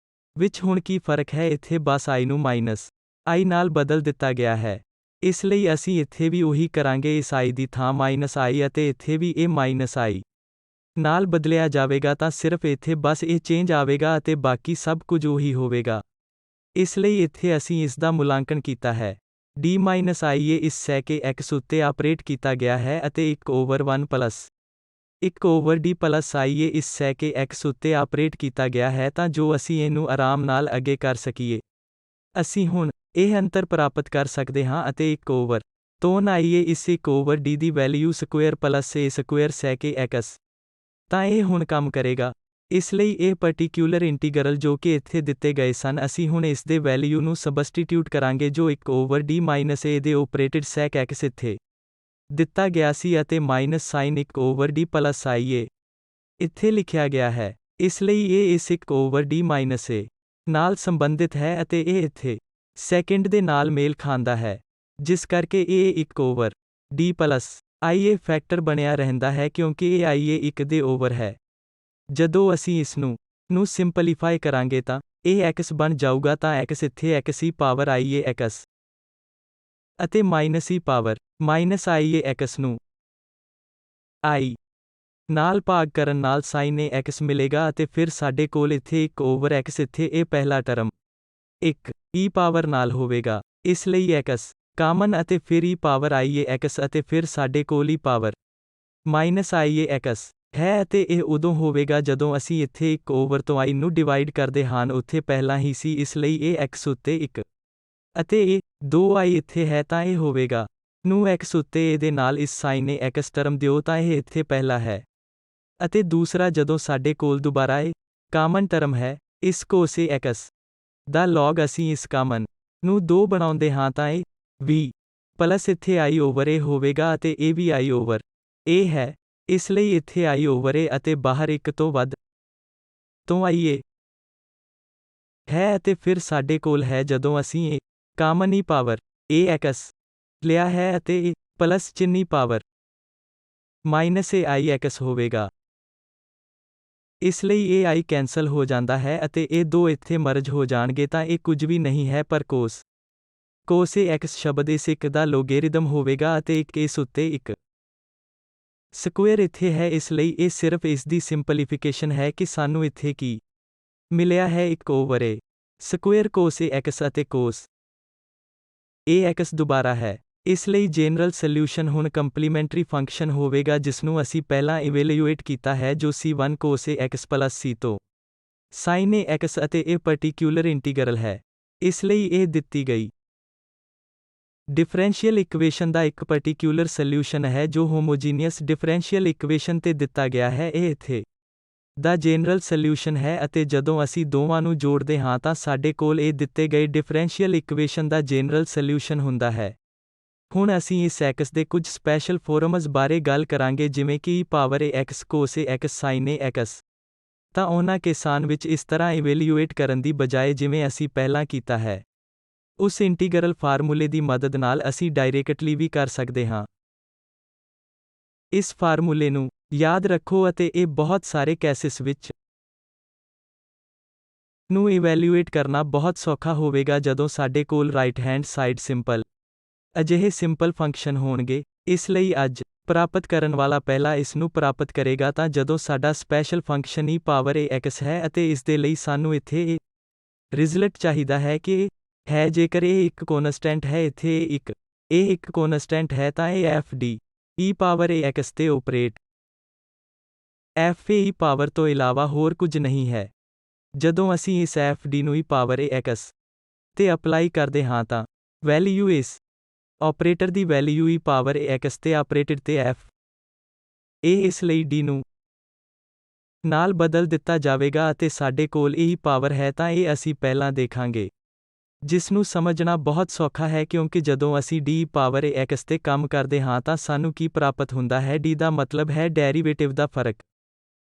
Speaker 1: ਵਿੱਚ ਹੁਣ ਕੀ ਫਰਕ ਹੈ, ਇੱਥੇ ਬਸ i ਨੂੰ ਮਾਈਨਸ i ਨਾਲ ਬਦਲ ਦਿੱਤਾ ਗਿਆ ਹੈ। ਇਸ ਲਈ ਅਸੀਂ ਇੱਥੇ ਵੀ ਉਹੀ ਕਰਾਂਗੇ, ਇਸ i ਦੀ ਥਾਂ ਮਾਈਨਸ i ਅਤੇ ਇੱਥੇ ਵੀ ਇਹ ਮਾਈਨਸ i ਨਾਲ ਬਦਲਿਆ ਜਾਵੇਗਾ, ਤਾਂ ਸਿਰਫ ਇੱਥੇ ਬਸ ਇਹ ਚੇਂਜ ਆਵੇਗਾ ਅਤੇ ਬਾਕੀ ਸਭ ਕੁਝ ਉਹੀ ਹੋਵੇਗਾ। ਇਸ ਲਈ ਇੱਥੇ ਅਸੀਂ ਇਸ ਦਾ ਮੁਲਾਂਕਣ ਕੀਤਾ ਹੈ। d ਮਾਈਨਸ ia ਇਸ sec ax ਉੱਤੇ ਆਪਰੇਟ ਕੀਤਾ ਗਿਆ ਹੈ ਅਤੇ 1 over 1 plus 1 over d plus ia ਇਸ sec ax ਉੱਤੇ ਆਪਰੇਟ ਕੀਤਾ ਗਿਆ ਹੈ, ਤਾਂ ਜੋ ਅਸੀਂ ਇਹਨੂੰ ਆਰਾਮ ਨਾਲ ਅੱਗੇ ਕਰ ਸਕੀਏ। ਅਸੀਂ ਹੁਣ ਇਹ ਅੰਤਰ ਪ੍ਰਾਪਤ ਕਰ ਸਕਦੇ ਹਾਂ ਅਤੇ 1 ਓਵਰ ਤੋਂ ia ਇਸ 1 over d the value square plus a square sec ax, ਤਾਂ ਇਹ ਹੁਣ ਕੰਮ ਕਰੇਗਾ। ਇਸ ਲਈ ਇਹ ਪਾਰਟਿਕੂਲਰ ਇੰਟੀਗਰਲ ਜੋ ਕਿ ਇੱਥੇ ਦਿੱਤੇ ਗਏ ਸਨ, ਅਸੀਂ ਹੁਣ ਇਸ ਦੇ ਵੈਲਿਊ ਨੂੰ ਸਬਸਟੀਟਿਊਟ ਕਰਾਂਗੇ ਜੋ 1 ਓਵਰ d ਮਾਈਨਸ a ਦੇ ਓਪਰੇਟਡ sec ax ਇੱਥੇ ਦਿੱਤਾ ਗਿਆ ਸੀ ਅਤੇ minus sin 1 over d plus ia ਇੱਥੇ ਲਿਖਿਆ ਗਿਆ ਹੈ। ਇਸ ਲਈ ਇਹ ਇਸ 1 ਓਵਰ d ਮਾਈਨਸ a ਨਾਲ ਸੰਬੰਧਿਤ ਹੈ ਅਤੇ ਇਹ ਇੱਥੇ ਸੈਕਿੰਡ ਦੇ ਨਾਲ ਮੇਲ ਖਾਂਦਾ ਹੈ, ਜਿਸ ਕਰਕੇ ਇਹ 1 over d plus ia factor ਬਣਿਆ ਰਹਿੰਦਾ ਹੈ ਕਿਉਂਕਿ ਇਹ ia 1 ਦੇ ਓਵਰ ਹੈ। ਜਦੋਂ ਅਸੀਂ ਇਸ ਨੂੰ ਸਿੰਪਲੀਫਾਈ ਕਰਾਂਗੇ ਤਾਂ ਇਹ x ਬਣ ਜਾਊਗਾ, ਤਾਂ x ਇੱਥੇ x e power ia x ਅਤੇ minus e power minus ia x ਨੂੰ i ਨਾਲ ਭਾਗ ਕਰਨ ਨਾਲ sin ax ਮਿਲੇਗਾ, ਅਤੇ ਫਿਰ ਸਾਡੇ ਕੋਲ ਇੱਥੇ 1 ਓਵਰ x ਇੱਥੇ ਇਹ ਪਹਿਲਾ ਟਰਮ 1 e ਪਾਵਰ ਨਾਲ ਹੋਵੇਗਾ। ਇਸ ਲਈ x ਕਾਮਨ ਅਤੇ ਫਿਰ e ਪਾਵਰ ia x ਅਤੇ ਫਿਰ ਸਾਡੇ ਕੋਲ e power minus ia x ਹੈ, ਅਤੇ ਇਹ ਉਦੋਂ ਹੋਵੇਗਾ ਜਦੋਂ ਅਸੀਂ ਇੱਥੇ 1 ਓਵਰ ਤੋਂ i ਨੂੰ ਡਿਵਾਈਡ ਕਰਦੇ ਹਾਂ, ਉੱਥੇ ਪਹਿਲਾਂ ਹੀ ਸੀ। ਇਸ ਲਈ ਇਹ x ਉੱਤੇ 1 ਅਤੇ ਇਹ 2i ਇੱਥੇ ਹੈ, ਤਾਂ ਇਹ ਹੋਵੇਗਾ ਨੂੰ x ਉੱਤੇ ਇਹਦੇ ਨਾਲ ਇਸ sin ax ਟਰਮ ਦਿਓ, ਤਾਂ ਇਹ ਇੱਥੇ ਪਹਿਲਾ ਹੈ, ਅਤੇ ਦੂਸਰਾ ਜਦੋਂ ਸਾਡੇ ਕੋਲ ਦੁਬਾਰਾ ਇਹ ਕਾਮਨ ਟਰਮ ਹੈ ਇਸ cos ax ਦਾ ਲੌਗ ਅਸੀਂ ਇਸ ਕਾਮਨ ਨੂੰ 2 ਬਣਾਉਂਦੇ ਹਾਂ ਤਾਂ ਇਹ v ਪਲੱਸ ਇੱਥੇ i ਓਵਰ a ਹੋਵੇਗਾ ਅਤੇ ਇਹ ਵੀ i ਓਵਰ a ਹੈ। ਇਸ ਲਈ ਇੱਥੇ i ਓਵਰ a ਅਤੇ ਬਾਹਰ 1 ਤੋਂ ਵੱਧ ਤੋਂ ਆਈ ਏ ਹੈ ਅਤੇ ਫਿਰ ਸਾਡੇ ਕੋਲ ਹੈ ਜਦੋਂ ਅਸੀਂ ਇਹ ਕਾਮਨ ਈ ਪਾਵਰ ax ਲਿਆ ਹੈ ਅਤੇ ਇਹ ਪਲਸ ਚਿੰਨ੍ਹ ਈ ਪਾਵਰ ਮਾਈਨਸ aix ਹੋਵੇਗਾ। ਇਸ ਲਈ ਇਹ i ਕੈਂਸਲ ਹੋ ਜਾਂਦਾ ਹੈ ਅਤੇ ਇਹ ਦੋ ਇੱਥੇ ਮਰਜ ਹੋ ਜਾਣਗੇ ਤਾਂ ਇਹ ਕੁਝ ਵੀ ਨਹੀਂ ਹੈ ਪਰ cos ax ਸ਼ਬਦ ਇਸ ਇੱਕ ਦਾ ਲੋਗੇਰਿਦਮ ਹੋਵੇਗਾ ਅਤੇ ਇੱਕ ਇਸ ਉੱਤੇ ਇੱਕ ਸਕੁਏਅਰ ਇੱਥੇ ਹੈ ਇਸ ਲਈ ਇਹ ਸਿਰਫ ਇਸ ਦੀ ਸਿੰਪਲੀਫਿਕੇਸ਼ਨ ਹੈ ਕਿ ਸਾਨੂੰ ਇੱਥੇ ਕੀ ਮਿਲਿਆ ਹੈ 1 over a square cos ax ਅਤੇ cos ax ਦੁਬਾਰਾ ਹੈ। ਇਸ ਲਈ ਜਨਰਲ ਸੋਲਿਊਸ਼ਨ ਹੁਣ ਕੰਪਲੀਮੈਂਟਰੀ ਫੰਕਸ਼ਨ ਹੋਵੇਗਾ ਜਿਸਨੂੰ ਅਸੀਂ ਪਹਿਲਾਂ ਇਵੈਲੂਏਟ ਕੀਤਾ ਹੈ ਜੋ c1 cos ax plus c ਤੋਂ sin ax ਅਤੇ ਇਹ ਪਾਰਟਿਕਿਊਲਰ ਇੰਟੀਗਰਲ ਹੈ। ਇਸ ਲਈ ਇਹ ਦਿੱਤੀ ਗਈ ਡਿਫਰੈਂਸ਼ੀਅਲ ਇਕੁਏਸ਼ਨ ਦਾ ਇੱਕ ਪਾਰਟਿਕਿਊਲਰ ਸੋਲਿਊਸ਼ਨ ਹੈ ਜੋ ਹੋਮੋਜੀਨੀਅਸ ਡਿਫਰੈਂਸ਼ੀਅਲ ਇਕੁਏਸ਼ਨ ਤੇ ਦਿੱਤਾ ਗਿਆ ਹੈ। ਇਹ ਇੱਥੇ ਦਾ ਜਨਰਲ ਸੋਲਿਊਸ਼ਨ ਹੈ ਅਤੇ ਜਦੋਂ ਅਸੀਂ ਦੋਵਾਂ ਨੂੰ ਜੋੜਦੇ ਹਾਂ ਤਾਂ ਸਾਡੇ ਕੋਲ ਇਹ ਦਿੱਤੇ ਗਏ ਡਿਫਰੈਂਸ਼ੀਅਲ ਇਕੁਏਸ਼ਨ ਦਾ ਜਨਰਲ ਸੋਲਿਊਸ਼ਨ ਹੁੰਦਾ ਹੈ। ਹੁਣ ਅਸੀਂ ਇਸ x ਦੇ ਕੁਝ ਸਪੈਸ਼ਲ ਫੋਰਮਸ ਬਾਰੇ ਗੱਲ ਕਰਾਂਗੇ ਜਿਵੇਂ ਕਿ e power ax cos ax sin ax ਤਾਂ ਉਹਨਾਂ ਕੇਸਾਂ ਵਿੱਚ ਇਸ ਤਰ੍ਹਾਂ ਇਵੈਲੂਏਟ ਕਰਨ ਦੀ ਬਜਾਏ ਜਿਵੇਂ ਅਸੀਂ ਪਹਿਲਾਂ ਕੀਤਾ ਹੈ ਉਸ ਇੰਟੀਗਰਲ ਫਾਰਮੂਲੇ ਦੀ ਮਦਦ ਨਾਲ ਅਸੀਂ ਡਾਇਰੈਕਟਲੀ ਵੀ ਕਰ ਸਕਦੇ ਹਾਂ। ਇਸ ਫਾਰਮੂਲੇ ਨੂੰ ਯਾਦ ਰੱਖੋ ਅਤੇ ਇਹ ਬਹੁਤ ਸਾਰੇ ਕੇਸਿਸ ਵਿੱਚ ਨੂੰ ਇਵੈਲੂਏਟ ਕਰਨਾ ਬਹੁਤ ਸੌਖਾ ਹੋਵੇਗਾ ਜਦੋਂ ਸਾਡੇ ਕੋਲ ਰਾਈਟ ਹੈਂਡ ਸਾਈਡ ਸਿੰਪਲ ਅਜਿਹੇ ਸਿੰਪਲ ਫੰਕਸ਼ਨ ਹੋਣਗੇ। ਇਸ ਲਈ ਅੱਜ ਪ੍ਰਾਪਤ ਕਰਨ ਵਾਲਾ ਪਹਿਲਾ ਇਸ ਨੂੰ ਪ੍ਰਾਪਤ ਕਰੇਗਾ ਤਾਂ ਜਦੋਂ ਸਾਡਾ special function e power ax ਹੈ ਅਤੇ ਇਸ ਦੇ ਲਈ ਸਾਨੂੰ ਇੱਥੇ ਇਹ ਰਿਜ਼ਲਟ ਚਾਹੀਦਾ ਹੈ ਕਿ ਇਹ ਹੈ ਜੇਕਰ ਇਹ ਇੱਕ ਕੋਨਸਟੈਂਟ ਹੈ ਇੱਥੇ ਇਹ ਇੱਕ ਕੋਨਸਟੈਂਟ ਹੈ ਤਾਂ ਇਹ fd e ਪਾਵਰ ax ਤੇ ਓਪਰੇਟ f e ਪਾਵਰ ਤੋਂ ਇਲਾਵਾ ਹੋਰ ਕੁਝ ਨਹੀਂ ਹੈ। ਜਦੋਂ ਅਸੀਂ ਇਸ fd ਨੂੰ e ਪਾਵਰ ax ਤੇ ਅਪਲਾਈ ਕਰਦੇ ਹਾਂ ਤਾਂ ਵੈਲਿਊ ਇਸ ਆਪਰੇਟਰ ਦੀ ਵੈਲਿਊ e ਪਾਵਰ ax ਤੇ ਆਪਰੇਟਡ ਤੇ f ਇਹ ਇਸ ਲਈ d ਨੂੰ ਨਾਲ ਬਦਲ ਦਿੱਤਾ ਜਾਵੇਗਾ ਅਤੇ ਸਾਡੇ ਕੋਲ ਇਹ ਪਾਵਰ ਹੈ ਤਾਂ ਇਹ ਅਸੀਂ ਪਹਿਲਾਂ ਦੇਖਾਂਗੇ ਜਿਸ ਨੂੰ ਸਮਝਣਾ ਬਹੁਤ ਸੌਖਾ ਹੈ ਕਿਉਂਕਿ ਜਦੋਂ ਅਸੀਂ d ਪਾਵਰ ax ਤੇ ਕੰਮ ਕਰਦੇ ਹਾਂ ਤਾਂ ਸਾਨੂੰ ਕੀ ਪ੍ਰਾਪਤ ਹੁੰਦਾ ਹੈ d ਦਾ ਮਤਲਬ ਹੈ ਡੈਰੀਵੇਟਿਵ ਦਾ ਫਰਕ।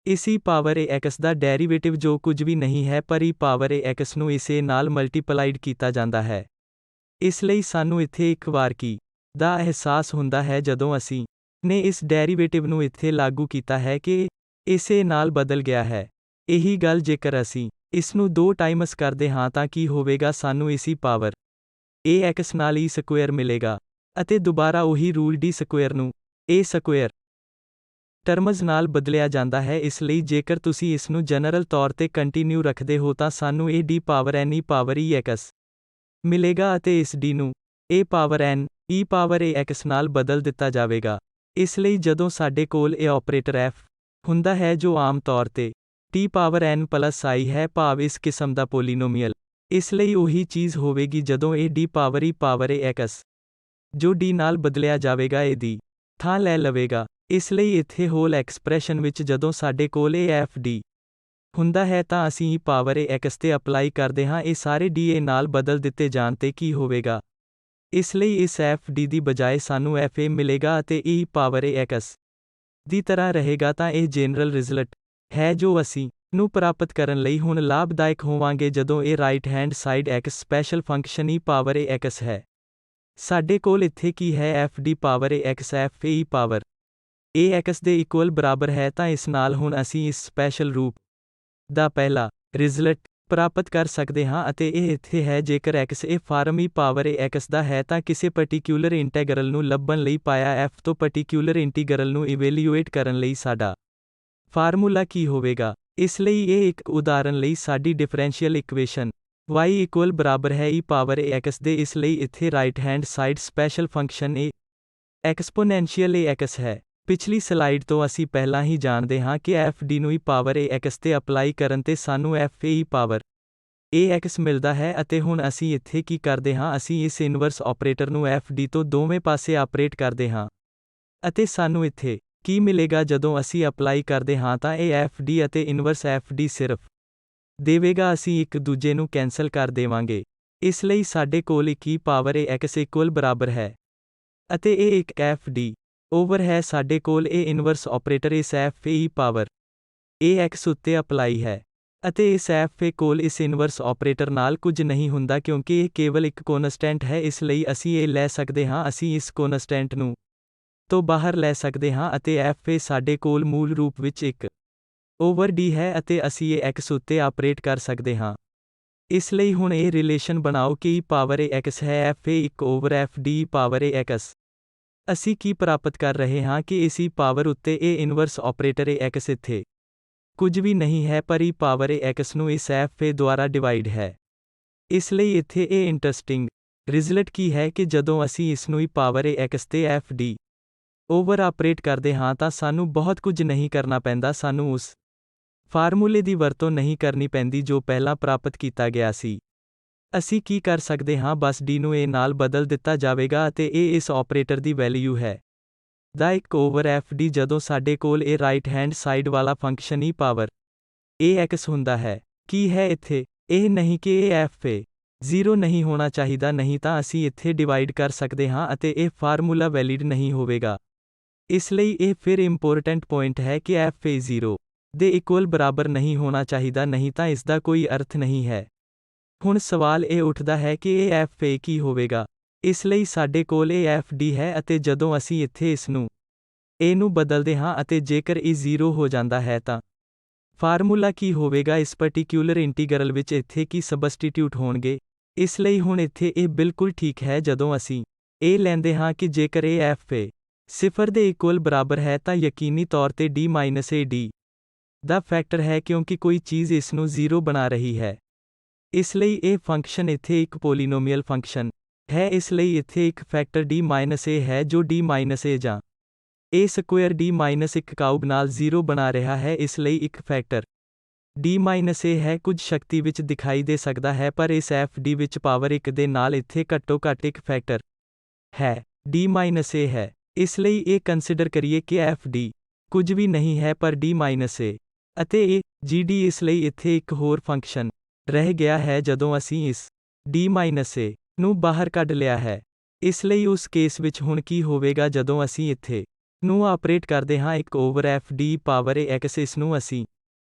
Speaker 1: ਇਸ e ਪਾਵਰ ax ਦਾ ਡੈਰੀਵੇਟਿਵ ਜੋ ਕੁਝ ਵੀ ਨਹੀਂ ਹੈ ਪਰ e ਪਾਵਰ ax ਨੂੰ ਇਸੇ ਨਾਲ ਮਲਟੀਪਲਾਈਡ ਕੀਤਾ ਜਾਂਦਾ ਹੈ। ਇਸ ਲਈ ਸਾਨੂੰ ਇੱਥੇ ਇੱਕ ਵਾਰ ਕੀ ਦਾ ਅਹਿਸਾਸ ਹੁੰਦਾ ਹੈ ਜਦੋਂ ਅਸੀਂ ਨੇ ਇਸ ਡੈਰੀਵੇਟਿਵ ਨੂੰ ਇੱਥੇ ਲਾਗੂ ਕੀਤਾ ਹੈ ਕਿ ਇਸੇ ਨਾਲ ਬਦਲ ਗਿਆ ਹੈ। ਇਹੀ ਗੱਲ ਜੇਕਰ ਅਸੀਂ ਇਸ ਨੂੰ 2 ਟਾਈਮਸ ਕਰਦੇ ਹਾਂ ਤਾਂ ਕੀ ਹੋਵੇਗਾ ਸਾਨੂੰ ਇਸ e ਪਾਵਰ ax ਨਾਲ e ਸਕੁਏਅਰ ਮਿਲੇਗਾ ਅਤੇ ਦੁਬਾਰਾ ਉਹੀ ਰੂਲ d ਸਕੁਏਅਰ ਨੂੰ a ਸਕੁਏਅਰ ਟਰਮਜ਼ ਨਾਲ ਬਦਲਿਆ ਜਾਂਦਾ ਹੈ। ਇਸ ਲਈ ਜੇਕਰ ਤੁਸੀਂ ਇਸ ਨੂੰ ਜਨਰਲ ਤੌਰ ਤੇ ਕੰਟੀਨਿਊ ਰੱਖਦੇ ਹੋ ਤਾਂ ਸਾਨੂੰ ਇਹ d power n e power ex ਮਿਲੇਗਾ ਅਤੇ ਇਸ d ਨੂੰ a power n e power ax ਨਾਲ ਬਦਲ ਦਿੱਤਾ ਜਾਵੇਗਾ। ਇਸ ਲਈ ਜਦੋਂ ਸਾਡੇ ਕੋਲ ਇਹ ਆਪਰੇਟਰ f ਹੁੰਦਾ ਹੈ ਜੋ ਆਮ ਤੌਰ ਤੇ t power n plus i ਹੈ ਭਾਵ ਇਸ ਕਿਸਮ ਦਾ ਪੋਲੀਨੋਮੀਅਲ ਇਸ ਲਈ ਉਹੀ ਚੀਜ਼ ਹੋਵੇਗੀ ਜਦੋਂ ਇਹ d power e power ax ਜੋ d ਨਾਲ ਬਦਲਿਆ ਜਾਵੇਗਾ ਇਹ ਦੀ ਥਾਂ ਲੈ ਲਵੇਗਾ। ਇਸ ਲਈ ਇੱਥੇ ਹੋਲ ਐਕਸਪ੍ਰੈਸ਼ਨ ਵਿੱਚ ਜਦੋਂ ਸਾਡੇ ਕੋਲ ਇਹ fd ਹੁੰਦਾ ਹੈ ਤਾਂ ਅਸੀਂ e ਪਾਵਰ ax ਤੇ ਅਪਲਾਈ ਕਰਦੇ ਹਾਂ ਇਹ ਸਾਰੇ d ਨਾਲ ਬਦਲ ਦਿੱਤੇ ਜਾਣ ਤੇ ਕੀ ਹੋਵੇਗਾ। ਇਸ ਲਈ ਇਸ fd ਦੀ ਬਜਾਏ ਸਾਨੂੰ fa ਮਿਲੇਗਾ ਅਤੇ e ਪਾਵਰ ax ਦੀ ਤਰ੍ਹਾਂ ਰਹੇਗਾ ਤਾਂ ਇਹ ਜਨਰਲ ਰਿਜ਼ਲਟ ਹੈ ਜੋ ਅਸੀਂ ਨੂੰ ਪ੍ਰਾਪਤ ਕਰਨ ਲਈ ਹੁਣ ਲਾਭਦਾਇਕ ਹੋਵਾਂਗੇ ਜਦੋਂ ਇਹ right hand side x special function e power ax ਹੈ। ਸਾਡੇ ਕੋਲ ਇੱਥੇ ਕੀ ਹੈ fd power ax f e power ax ਦੇ ਇਕੁਅਲ ਬਰਾਬਰ ਹੈ ਤਾਂ ਇਸ ਨਾਲ ਹੁਣ ਅਸੀਂ ਇਸ ਸਪੈਸ਼ਲ ਰੂਪ ਦਾ ਪਹਿਲਾ ਰਿਜ਼ਲਟ ਪ੍ਰਾਪਤ ਕਰ ਸਕਦੇ ਹਾਂ ਅਤੇ ਇਹ ਇੱਥੇ ਹੈ ਜੇਕਰ x ਇਹ ਫਾਰਮ e ਪਾਵਰ ax ਦਾ ਹੈ ਤਾਂ ਕਿਸੇ ਪਾਰਟਿਕਿਊਲਰ ਇੰਟੀਗਰਲ ਨੂੰ ਲੱਭਣ ਲਈ ਪਾਇਆ f ਤੋਂ ਪਾਰਟਿਕਿਊਲਰ ਇੰਟੀਗਰਲ ਨੂੰ ਇਵੈਲੂਏਟ ਕਰਨ ਲਈ ਸਾਡਾ ਫਾਰਮੂਲਾ ਕੀ ਹੋਵੇਗਾ। ਇਸ ਲਈ ਇਹ ਇੱਕ ਉਦਾਹਰਣ ਲਈ ਸਾਡੀ ਡਿਫਰੈਂਸ਼ੀਅਲ ਇਕੁਏਸ਼ਨ y ਇਕੁਅਲ ਬਰਾਬਰ ਹੈ e ਪਾਵਰ ax ਦੇ ਇਸ ਲਈ ਇੱਥੇ right hand side special function a ਐਕਸਪੋਨੈਂਸ਼ੀਅਲ ax ਹੈ। ਪਿਛਲੀ ਸਲਾਈਡ ਤੋਂ ਅਸੀਂ ਪਹਿਲਾਂ ਹੀ ਜਾਣਦੇ ਹਾਂ ਕਿ fd ਨੂੰ e ਪਾਵਰ ax ਤੇ ਅਪਲਾਈ ਕਰਨ ਤੇ ਸਾਨੂੰ f e ਪਾਵਰ ax ਮਿਲਦਾ ਹੈ ਅਤੇ ਹੁਣ ਅਸੀਂ ਇੱਥੇ ਕੀ ਕਰਦੇ ਹਾਂ ਅਸੀਂ ਇਸ ਇਨਵਰਸ ਆਪਰੇਟਰ ਨੂੰ fd ਤੋਂ ਦੋਵੇਂ ਪਾਸੇ ਆਪਰੇਟ ਕਰਦੇ ਹਾਂ ਅਤੇ ਸਾਨੂੰ ਇੱਥੇ ਕੀ ਮਿਲੇਗਾ ਜਦੋਂ ਅਸੀਂ ਅਪਲਾਈ ਕਰਦੇ ਹਾਂ ਤਾਂ ਇਹ fd ਅਤੇ ਇਨਵਰਸ fd ਸਿਰਫ ਦੇਵੇਗਾ ਅਸੀਂ ਇੱਕ ਦੂਜੇ ਨੂੰ ਕੈਂਸਲ ਕਰ ਦੇਵਾਂਗੇ। ਇਸ ਲਈ ਸਾਡੇ ਕੋਲ ਇੱਕ e ਪਾਵਰ ax ਇਕੁਅਲ ਬਰਾਬਰ ਹੈ ਅਤੇ ਇਹ ਇੱਕ fd ਓਵਰ ਹੈ ਸਾਡੇ ਕੋਲ ਇਹ ਇਨਵਰਸ ਆਪਰੇਟਰ ਇਸ f e ਪਾਵਰ ax ਉੱਤੇ ਅਪਲਾਈ ਹੈ ਅਤੇ ਇਸ f ਕੋਲ ਇਸ ਇਨਵਰਸ ਆਪਰੇਟਰ ਨਾਲ ਕੁਝ ਨਹੀਂ ਹੁੰਦਾ ਕਿਉਂਕਿ ਇਹ ਕੇਵਲ ਇੱਕ ਕੌਨਸਟੈਂਟ ਹੈ, ਇਸ ਲਈ ਅਸੀਂ ਇਹ ਲੈ ਸਕਦੇ ਹਾਂ, ਅਸੀਂ ਇਸ ਕੌਨਸਟੈਂਟ ਨੂੰ ਤੋਂ ਬਾਹਰ ਲੈ ਸਕਦੇ ਹਾਂ ਅਤੇ f ਸਾਡੇ ਕੋਲ ਮੂਲ ਰੂਪ ਵਿੱਚ 1 ਓਵਰ d ਹੈ ਅਤੇ ਅਸੀਂ ਇਹ x ਉੱਤੇ ਆਪਰੇਟ ਕਰ ਸਕਦੇ ਹਾਂ। ਇਸ ਲਈ ਹੁਣ ਇਹ ਰਿਲੇਸ਼ਨ ਬਣਾਓ ਕਿ e ਪਾਵਰ ax ਹੈ f 1 over f d power ax। ਅਸੀਂ ਕੀ ਪ੍ਰਾਪਤ ਕਰ ਰਹੇ ਹਾਂ ਕਿ ਇਸ e ਪਾਵਰ ਉੱਤੇ ਇਹ ਇਨਵਰਸ ਆਪਰੇਟਰ ax ਇੱਥੇ ਕੁਝ ਵੀ ਨਹੀਂ ਹੈ ਪਰ e ਪਾਵਰ ax ਨੂੰ ਇਸ f ਦੁਆਰਾ ਡਿਵਾਈਡ ਹੈ। ਇਸ ਲਈ ਇੱਥੇ ਇਹ ਇੰਟਰਸਟਿੰਗ ਰਿਜ਼ਲਟ ਕੀ ਹੈ ਕਿ ਜਦੋਂ ਅਸੀਂ ਇਸ ਨੂੰ e ਪਾਵਰ ax ਤੇ f d ਓਵਰ ਆਪਰੇਟ ਕਰਦੇ ਹਾਂ ਤਾਂ ਸਾਨੂੰ ਬਹੁਤ ਕੁਝ ਨਹੀਂ ਕਰਨਾ ਪੈਂਦਾ, ਸਾਨੂੰ ਉਸ ਫਾਰਮੂਲੇ ਦੀ ਵਰਤੋਂ ਨਹੀਂ ਕਰਨੀ ਪੈਂਦੀ ਜੋ ਪਹਿਲਾਂ ਪ੍ਰਾਪਤ ਕੀਤਾ ਗਿਆ ਸੀ। ਅਸੀਂ ਕੀ ਕਰ ਸਕਦੇ ਹਾਂ, ਬਸ d ਨੂੰ a ਨਾਲ ਬਦਲ ਦਿੱਤਾ ਜਾਵੇਗਾ ਅਤੇ ਇਹ ਇਸ ਆਪਰੇਟਰ ਦੀ ਵੈਲਿਊ ਹੈ ਦਾ 1 ਓਵਰ f d ਜਦੋਂ ਸਾਡੇ ਕੋਲ ਇਹ ਰਾਈਟ ਹੈਂਡ ਸਾਈਡ ਵਾਲਾ ਫੰਕਸ਼ਨ e ਪਾਵਰ ax ਹੁੰਦਾ ਹੈ। ਕੀ ਹੈ ਇੱਥੇ? ਇਹ ਨਹੀਂ ਕਿ ਇਹ f 0 ਨਹੀਂ ਹੋਣਾ ਚਾਹੀਦਾ, ਨਹੀਂ ਤਾਂ ਅਸੀਂ ਇੱਥੇ ਡਿਵਾਈਡ ਕਰ ਸਕਦੇ ਹਾਂ ਅਤੇ ਇਹ ਫਾਰਮੂਲਾ ਵੈਲਿਡ ਨਹੀਂ ਹੋਵੇਗਾ। ਇਸ ਲਈ ਇਹ ਫਿਰ ਇੰਪੋਰਟੈਂਟ ਪੁਆਇੰਟ ਹੈ ਕਿ f 0 ਦੇ ਇਕੁਅਲ ਬਰਾਬਰ ਨਹੀਂ ਹੋਣਾ ਚਾਹੀਦਾ, ਨਹੀਂ ਤਾਂ ਇਸ ਦਾ ਕੋਈ ਅਰਥ ਨਹੀਂ ਹੈ। ਹੁਣ ਸਵਾਲ ਇਹ ਉੱਠਦਾ ਹੈ ਕਿ ਇਹ f ਕੀ ਹੋਵੇਗਾ। ਇਸ ਲਈ ਸਾਡੇ ਕੋਲ ਇਹ f d ਹੈ ਅਤੇ ਜਦੋਂ ਅਸੀਂ ਇੱਥੇ ਇਸ ਨੂੰ a ਨੂੰ ਬਦਲਦੇ ਹਾਂ ਅਤੇ ਜੇਕਰ ਇਹ 0 ਹੋ ਜਾਂਦਾ ਹੈ ਤਾਂ ਫਾਰਮੂਲਾ ਕੀ ਹੋਵੇਗਾ, ਇਸ ਪਾਰਟਿਕਿਊਲਰ ਇੰਟੀਗਰਲ ਵਿੱਚ ਇੱਥੇ ਕੀ ਸਬਸਟੀਟਿਊਟ ਹੋਣਗੇ। ਇਸ ਲਈ ਹੁਣ ਇੱਥੇ ਇਹ ਬਿਲਕੁਲ ਠੀਕ ਹੈ ਜਦੋਂ ਅਸੀਂ ਇਹ ਲੈਂਦੇ ਹਾਂ ਕਿ ਜੇਕਰ ਇਹ f 0 ਦੇ ਇਕੁਅਲ ਬਰਾਬਰ ਹੈ ਤਾਂ ਯਕੀਨੀ ਤੌਰ ਤੇ d a d the factor ਹੈ ਕਿਉਂਕਿ ਕੋਈ ਚੀਜ਼ ਇਸ ਨੂੰ 0 ਬਣਾ ਰਹੀ ਹੈ। ਇਸ ਲਈ ਇਹ ਫੰਕਸ਼ਨ ਇੱਥੇ ਇੱਕ ਪੋਲੀਨੋਮੀਅਲ ਫੰਕਸ਼ਨ ਹੈ, ਇਸ ਲਈ ਇੱਥੇ ਇੱਕ ਫੈਕਟਰ d a ਹੈ ਜੋ d a ਜਾਂ a ਸਕੁਏਅਰ d 1 ਕਾਊਬ ਨਾਲ 0 ਬਣਾ ਰਿਹਾ ਹੈ। ਇਸ ਲਈ ਇੱਕ ਫੈਕਟਰ d a ਹੈ ਕੁਝ ਸ਼ਕਤੀ ਵਿੱਚ ਦਿਖਾਈ ਦੇ ਸਕਦਾ ਹੈ ਪਰ ਇਸ f d ਵਿੱਚ ਪਾਵਰ 1 ਦੇ ਨਾਲ ਇੱਥੇ ਘੱਟੋ ਘੱਟ ਇੱਕ ਫੈਕਟਰ ਹੈ d a ਹੈ। ਇਸ ਲਈ ਇਹ ਕੰਸੀਡਰ ਕਰੀਏ ਕਿ f d ਕੁਝ ਵੀ ਨਹੀਂ ਹੈ ਪਰ d a ਅਤੇ ਇਹ g d। ਇਸ ਲਈ ਇੱਥੇ ਇੱਕ ਹੋਰ ਫੰਕਸ਼ਨ ਰਹਿ ਗਿਆ ਹੈ ਜਦੋਂ ਅਸੀਂ ਇਸ d a ਨੂੰ ਬਾਹਰ ਕੱਢ ਲਿਆ ਹੈ। ਇਸ ਲਈ ਉਸ ਕੇਸ ਵਿੱਚ ਹੁਣ ਕੀ ਹੋਵੇਗਾ ਜਦੋਂ ਅਸੀਂ ਇੱਥੇ ਨੂੰ ਆਪਰੇਟ ਕਰਦੇ ਹਾਂ 1 over f d power ax, ਇਸ ਨੂੰ ਅਸੀਂ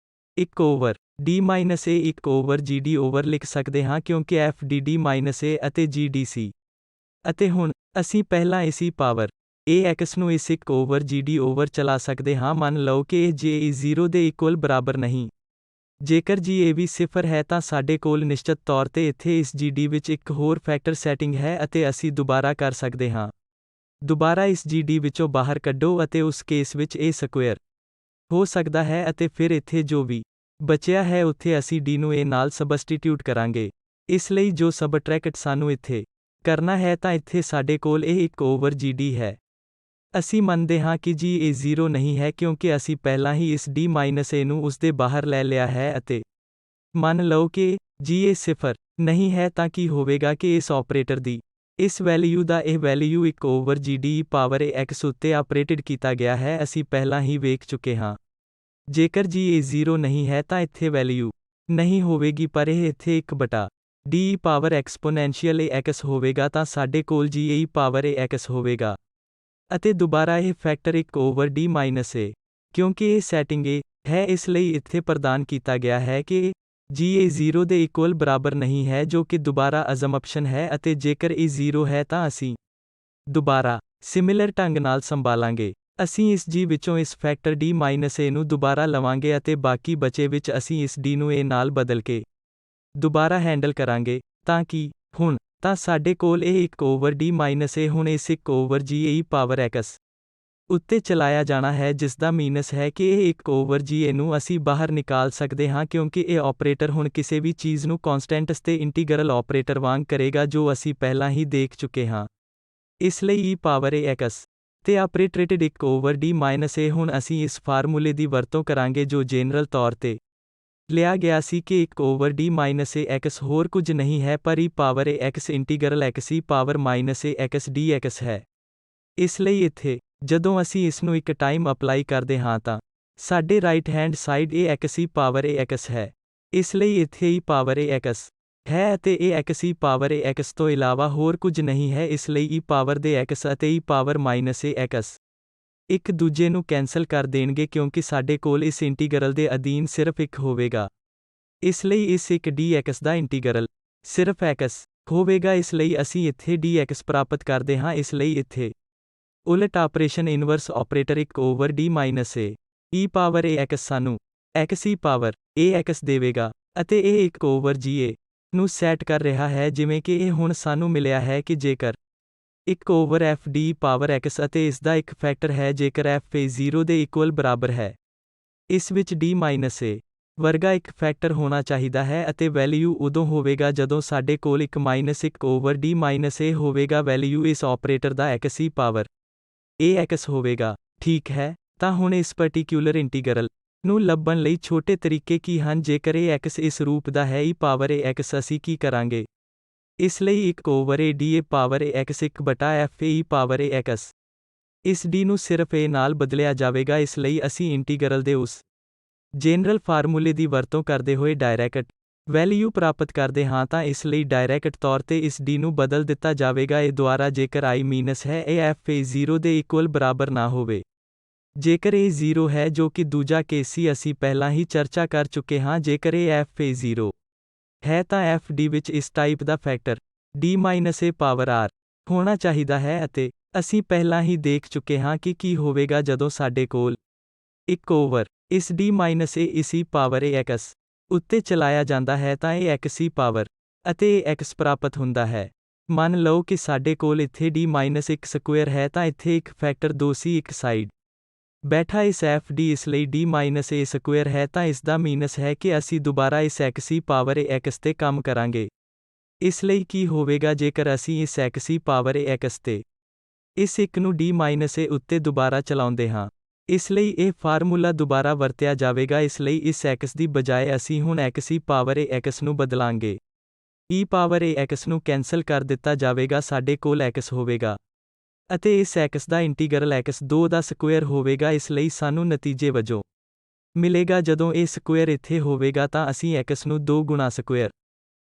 Speaker 1: 1 over d a 1 over g d over ਲਿਖ ਸਕਦੇ ਹਾਂ ਕਿਉਂਕਿ f d d a ਅਤੇ g d ਸੀ। ਅਤੇ ਹੁਣ ਅਸੀਂ ਪਹਿਲਾਂ ਇਸ e ਪਾਵਰ ax ਨੂੰ ਇਸ 1 ਓਵਰ g d ਓਵਰ ਚਲਾ ਸਕਦੇ ਹਾਂ। ਮੰਨ ਲਓ ਕਿ ਇਹ ਜੇ 0 ਦੇ ਇਕੁਅਲ ਬਰਾਬਰ ਨਹੀਂ, ਜੇਕਰ g a ਵੀ 0 ਹੈ ਤਾਂ ਸਾਡੇ ਕੋਲ ਨਿਸ਼ਚਿਤ ਤੌਰ ਤੇ ਇੱਥੇ ਇਸ g d ਵਿੱਚ ਇੱਕ ਹੋਰ ਫੈਕਟਰ ਸੈਟਿੰਗ ਹੈ ਅਤੇ ਅਸੀਂ ਦੁਬਾਰਾ ਕਰ ਸਕਦੇ ਹਾਂ। ਦੁਬਾਰਾ ਇਸ g d ਵਿੱਚੋਂ ਬਾਹਰ ਕੱਢੋ ਅਤੇ ਉਸ ਕੇਸ ਵਿੱਚ a ਸਕੁਏਅਰ ਹੋ ਸਕਦਾ ਹੈ ਅਤੇ ਫਿਰ ਇੱਥੇ ਜੋ ਵੀ ਬਚਿਆ ਹੈ ਉੱਥੇ ਅਸੀਂ d ਨੂੰ a ਨਾਲ ਸਬਸਟੀਟਿਊਟ ਕਰਾਂਗੇ। ਇਸ ਲਈ ਜੋ ਸਬਟ੍ਰੈਕਟ ਸਾਨੂੰ ਇੱਥੇ ਕਰਨਾ ਹੈ ਤਾਂ ਇੱਥੇ ਸਾਡੇ ਕੋਲ ਇਹ 1 ਓਵਰ g d ਹੈ। ਅਸੀਂ ਮੰਨਦੇ ਹਾਂ ਕਿ g a 0 ਨਹੀਂ ਹੈ ਕਿਉਂਕਿ ਅਸੀਂ ਪਹਿਲਾਂ ਹੀ ਇਸ d a ਨੂੰ ਉਸ ਦੇ ਬਾਹਰ ਲੈ ਲਿਆ ਹੈ ਅਤੇ ਮੰਨ ਲਓ ਕਿ g a 0 ਨਹੀਂ ਹੈ ਤਾਂ ਕੀ ਹੋਵੇਗਾ ਕਿ ਇਸ ਆਪਰੇਟਰ ਦੀ ਇਸ ਵੈਲਿਊ ਦਾ ਇਹ value 1 over g d power ax ਉੱਤੇ ਆਪਰੇਟਡ ਕੀਤਾ ਗਿਆ ਹੈ। ਅਸੀਂ ਪਹਿਲਾਂ ਹੀ ਵੇਖ ਚੁੱਕੇ ਹਾਂ ਜੇਕਰ g a 0 ਨਹੀਂ ਹੈ ਤਾਂ ਇੱਥੇ ਵੈਲਿਊ ਨਹੀਂ ਹੋਵੇਗੀ ਪਰ ਇਹ ਇੱਥੇ 1 ਬਟਾ d ਪਾਵਰ ਐਕਸਪੋਨੈਂਸ਼ੀਅਲ ax ਹੋਵੇਗਾ ਤਾਂ ਸਾਡੇ ਕੋਲ g a ਪਾਵਰ ax ਹੋਵੇਗਾ ਅਤੇ ਦੁਬਾਰਾ ਇਹ ਫੈਕਟਰ 1 ਓਵਰ d a ਕਿਉਂਕਿ ਇਹ ਸੈਟਿੰਗ a ਹੈ ਇਸ ਲਈ ਇੱਥੇ ਪ੍ਰਦਾਨ ਕੀਤਾ ਗਿਆ ਹੈ ਕਿ g a 0 ਦੇ ਇਕੁਅਲ ਬਰਾਬਰ ਨਹੀਂ ਹੈ ਜੋ ਕਿ ਦੁਬਾਰਾ ਅਜ਼ੰਪਸ਼ਨ ਹੈ ਅਤੇ ਜੇਕਰ ਇਹ 0 ਹੈ ਤਾਂ ਅਸੀਂ ਦੁਬਾਰਾ ਸਿਮਿਲਰ ਢੰਗ ਨਾਲ ਸੰਭਾਲਾਂਗੇ। ਅਸੀਂ ਇਸ g ਵਿੱਚੋਂ ਇਸ ਫੈਕਟਰ d a ਨੂੰ ਦੁਬਾਰਾ ਲਵਾਂਗੇ ਅਤੇ ਬਾਕੀ ਬਚੇ ਵਿੱਚ ਅਸੀਂ ਇਸ d ਨੂੰ a ਨਾਲ ਬਦਲ ਕੇ ਦੁਬਾਰਾ ਹੈਂਡਲ ਕਰਾਂਗੇ ਤਾਂ ਕਿ ਹੁਣ ਤਾਂ ਸਾਡੇ ਕੋਲ ਇਹ 1 ਓਵਰ d a ਹੁਣ ਇਸ 1 over g a power x ਉੱਤੇ ਚਲਾਇਆ ਜਾਣਾ ਹੈ ਜਿਸ ਦਾ ਮੀਨਸ ਹੈ ਕਿ ਇਹ 1 ਓਵਰ g a ਨੂੰ ਅਸੀਂ ਬਾਹਰ ਨਿਕਾਲ ਸਕਦੇ ਹਾਂ ਕਿਉਂਕਿ ਇਹ ਆਪਰੇਟਰ ਹੁਣ ਕਿਸੇ ਵੀ ਚੀਜ਼ ਨੂੰ ਕਨਸਟੈਂਟਸ ਤੇ ਇੰਟੀਗਰਲ ਆਪਰੇਟਰ ਵਾਂਗ ਕਰੇਗਾ ਜੋ ਅਸੀਂ ਪਹਿਲਾਂ ਹੀ ਦੇਖ ਚੁੱਕੇ ਹਾਂ। ਇਸ ਲਈ e ਪਾਵਰ ax ਤੇ ਆਪਰੇਟਡ 1 ਓਵਰ d a ਹੁਣ ਅਸੀਂ ਇਸ ਫਾਰਮੂਲੇ ਦੀ ਵਰਤੋਂ ਕਰਾਂਗੇ ਜੋ ਜਨਰਲ ਤੌਰ ਤੇ ਲਿਆ ਗਿਆ ਸੀ ਕਿ 1 ਓਵਰ d ax ਹੋਰ ਕੁਝ ਨਹੀਂ ਹੈ ਪਰ e power ax integral x e power ax dx ਹੈ। ਇਸ ਲਈ ਇੱਥੇ ਜਦੋਂ ਅਸੀਂ ਇਸ ਨੂੰ ਇੱਕ ਟਾਈਮ ਅਪਲਾਈ ਕਰਦੇ ਹਾਂ ਤਾਂ ਸਾਡੇ ਰਾਈਟ ਹੈਂਡ ਸਾਈਡ ਇਹ x e ਪਾਵਰ ax ਹੈ। ਇਸ ਲਈ ਇੱਥੇ e ਪਾਵਰ ax ਹੈ ਅਤੇ ਇਹ x e ਪਾਵਰ ax ਤੋਂ ਇਲਾਵਾ ਹੋਰ ਕੁਝ ਨਹੀਂ ਹੈ। ਇਸ ਲਈ e ਪਾਵਰ ਦੇ x ਅਤੇ e ਪਾਵਰ ax ਇੱਕ ਦੂਜੇ ਨੂੰ ਕੈਂਸਲ ਕਰ ਦੇਣਗੇ ਕਿਉਂਕਿ ਸਾਡੇ ਕੋਲ ਇਸ ਇੰਟੀਗਰਲ ਦੇ ਅਧੀਨ ਸਿਰਫ ਇੱਕ ਹੋਵੇਗਾ। ਇਸ ਲਈ ਇਸ ਇੱਕ dx ਦਾ ਇੰਟੀਗਰਲ ਸਿਰਫ x ਹੋਵੇਗਾ। ਇਸ ਲਈ ਅਸੀਂ ਇੱਥੇ dx ਪ੍ਰਾਪਤ ਕਰਦੇ ਹਾਂ। ਇਸ ਲਈ ਇੱਥੇ ਉਲਟ operation inverse operator 1/d a e power ax ਸਾਨੂੰ x e ਪਾਵਰ ax ਦੇਵੇਗਾ ਅਤੇ ਇਹ 1/ga ਨੂੰ ਸੈਟ ਕਰ ਰਿਹਾ ਹੈ ਜਿਵੇਂ ਕਿ ਇਹ ਹੁਣ ਸਾਨੂੰ ਮਿਲਿਆ ਹੈ ਕਿ ਜੇਕਰ 1/f d ਪਾਵਰ x ਅਤੇ ਇਸ ਦਾ ਇੱਕ ਫੈਕਟਰ ਹੈ ਜੇਕਰ f a 0 ਦੇ ਇਕੁਅਲ ਬਰਾਬਰ ਹੈ। ਇਸ ਵਿੱਚ d a ਵਰਗਾ ਇੱਕ ਫੈਕਟਰ ਹੋਣਾ ਚਾਹੀਦਾ ਹੈ ਅਤੇ ਵੈਲਿਊ ਉਦੋਂ ਹੋਵੇਗਾ ਜਦੋਂ ਸਾਡੇ ਕੋਲ 1-1/d a ਹੋਵੇਗਾ। ਵੈਲਿਊ ਇਸ ਆਪਰੇਟਰ ਦਾ x e ਪਾਵਰ ax ਹੋਵੇਗਾ। ਠੀਕ ਹੈ, ਤਾਂ ਹੁਣ ਇਸ ਪਾਰਟਿਕਿਊਲਰ ਇੰਟੀਗਰਲ ਨੂੰ ਲੱਭਣ ਲਈ ਛੋਟੇ ਤਰੀਕੇ ਕੀ ਹਨ। ਜੇਕਰ ਇਹ x ਇਸ ਰੂਪ ਦਾ ਹੈ e ਪਾਵਰ ax ਅਸੀਂ ਕੀ ਕਰਾਂਗੇ। ਇਸ ਲਈ 1/a power ax 1/f e power ax ਇਸ d ਨੂੰ ਸਿਰਫ a ਨਾਲ ਬਦਲਿਆ ਜਾਵੇਗਾ। ਇਸ ਲਈ ਅਸੀਂ ਇੰਟੀਗਰਲ ਦੇ ਉਸ ਜਨਰਲ ਫਾਰਮੂਲੇ ਦੀ ਵਰਤੋਂ ਕਰਦੇ ਹੋਏ ਡਾਇਰੈਕਟ ਵੈਲਿਊ ਪ੍ਰਾਪਤ ਕਰਦੇ ਹਾਂ ਤਾਂ ਇਸ ਲਈ ਡਾਇਰੈਕਟ ਤੌਰ ਤੇ ਇਸ d ਨੂੰ ਬਦਲ ਦਿੱਤਾ ਜਾਵੇਗਾ a ਦੁਆਰਾ ਜੇਕਰ i ਮੀਨਸ ਹੈ ਇਹ f a 0 ਦੇ ਇਕੁਅਲ ਬਰਾਬਰ ਨਾ ਹੋਵੇ। ਜੇਕਰ ਇਹ 0 ਹੈ ਜੋ ਕਿ ਦੂਜਾ ਕੇਸ ਸੀ ਅਸੀਂ ਪਹਿਲਾਂ ਹੀ ਚਰਚਾ ਕਰ ਚੁੱਕੇ ਹਾਂ। ਜੇਕਰ ਇਹ f a 0 ਹੈ ਤਾਂ f d ਵਿੱਚ ਇਸ type the factor d a power r ਹੋਣਾ ਚਾਹੀਦਾ ਹੈ ਅਤੇ ਅਸੀਂ ਪਹਿਲਾਂ ਹੀ ਦੇਖ ਚੁੱਕੇ ਹਾਂ ਕਿ ਕੀ ਹੋਵੇਗਾ ਜਦੋਂ ਸਾਡੇ ਕੋਲ 1 ਇਸ d a ਇਸ e ਪਾਵਰ ax ਉੱਤੇ ਚਲਾਇਆ ਜਾਂਦਾ ਹੈ ਤਾਂ ਇਹ x e ਪਾਵਰ ਅਤੇ ਇਹ x ਪ੍ਰਾਪਤ ਹੁੰਦਾ ਹੈ। ਮੰਨ ਲਓ ਕਿ ਸਾਡੇ ਕੋਲ ਇੱਥੇ d 1 ਸਕੁਅਰ ਹੈ ਤਾਂ ਇੱਥੇ ਇੱਕ ਫੈਕਟਰ 2c ਇੱਕ ਸਾਈਡ ਬੈਠਾ ਇਸ f d ਇਸ ਲਈ d a ਸਕੁਅਰ ਹੈ ਤਾਂ ਇਸ ਦਾ ਮੀਨਸ ਹੈ ਕਿ ਅਸੀਂ ਦੁਬਾਰਾ ਇਸ x e ਪਾਵਰ ax ਤੇ ਕੰਮ ਕਰਾਂਗੇ। ਇਸ ਲਈ ਕੀ ਹੋਵੇਗਾ ਜੇਕਰ ਅਸੀਂ ਇਸ x e ਪਾਵਰ ax ਤੇ ਇਸ ਇੱਕ ਨੂੰ d a ਉੱਤੇ ਦੁਬਾਰਾ ਚਲਾਉਂਦੇ ਹਾਂ। ਇਸ ਲਈ ਇਹ ਫਾਰਮੂਲਾ ਦੁਬਾਰਾ ਵਰਤਿਆ ਜਾਵੇਗਾ। ਇਸ ਲਈ ਇਸ x ਦੀ ਬਜਾਏ ਅਸੀਂ ਹੁਣ x e ਪਾਵਰ ax ਨੂੰ ਬਦਲਾਂਗੇ। e ਪਾਵਰ ax ਨੂੰ ਕੈਂਸਲ ਕਰ ਦਿੱਤਾ ਜਾਵੇਗਾ ਸਾਡੇ ਕੋਲ x ਹੋਵੇਗਾ ਅਤੇ ਇਸ x ਦਾ ਇੰਟੀਗਰਲ x2 ਦਾ ਸਕੁਅਰ ਹੋਵੇਗਾ। ਇਸ ਲਈ ਸਾਨੂੰ ਨਤੀਜੇ ਵਜੋਂ ਮਿਲੇਗਾ ਜਦੋਂ ਇਹ ਸਕੁਅਰ ਇੱਥੇ ਹੋਵੇਗਾ ਤਾਂ ਅਸੀਂ x ਨੂੰ 2 ਗੁਣਾ ਸਕੁਅਰ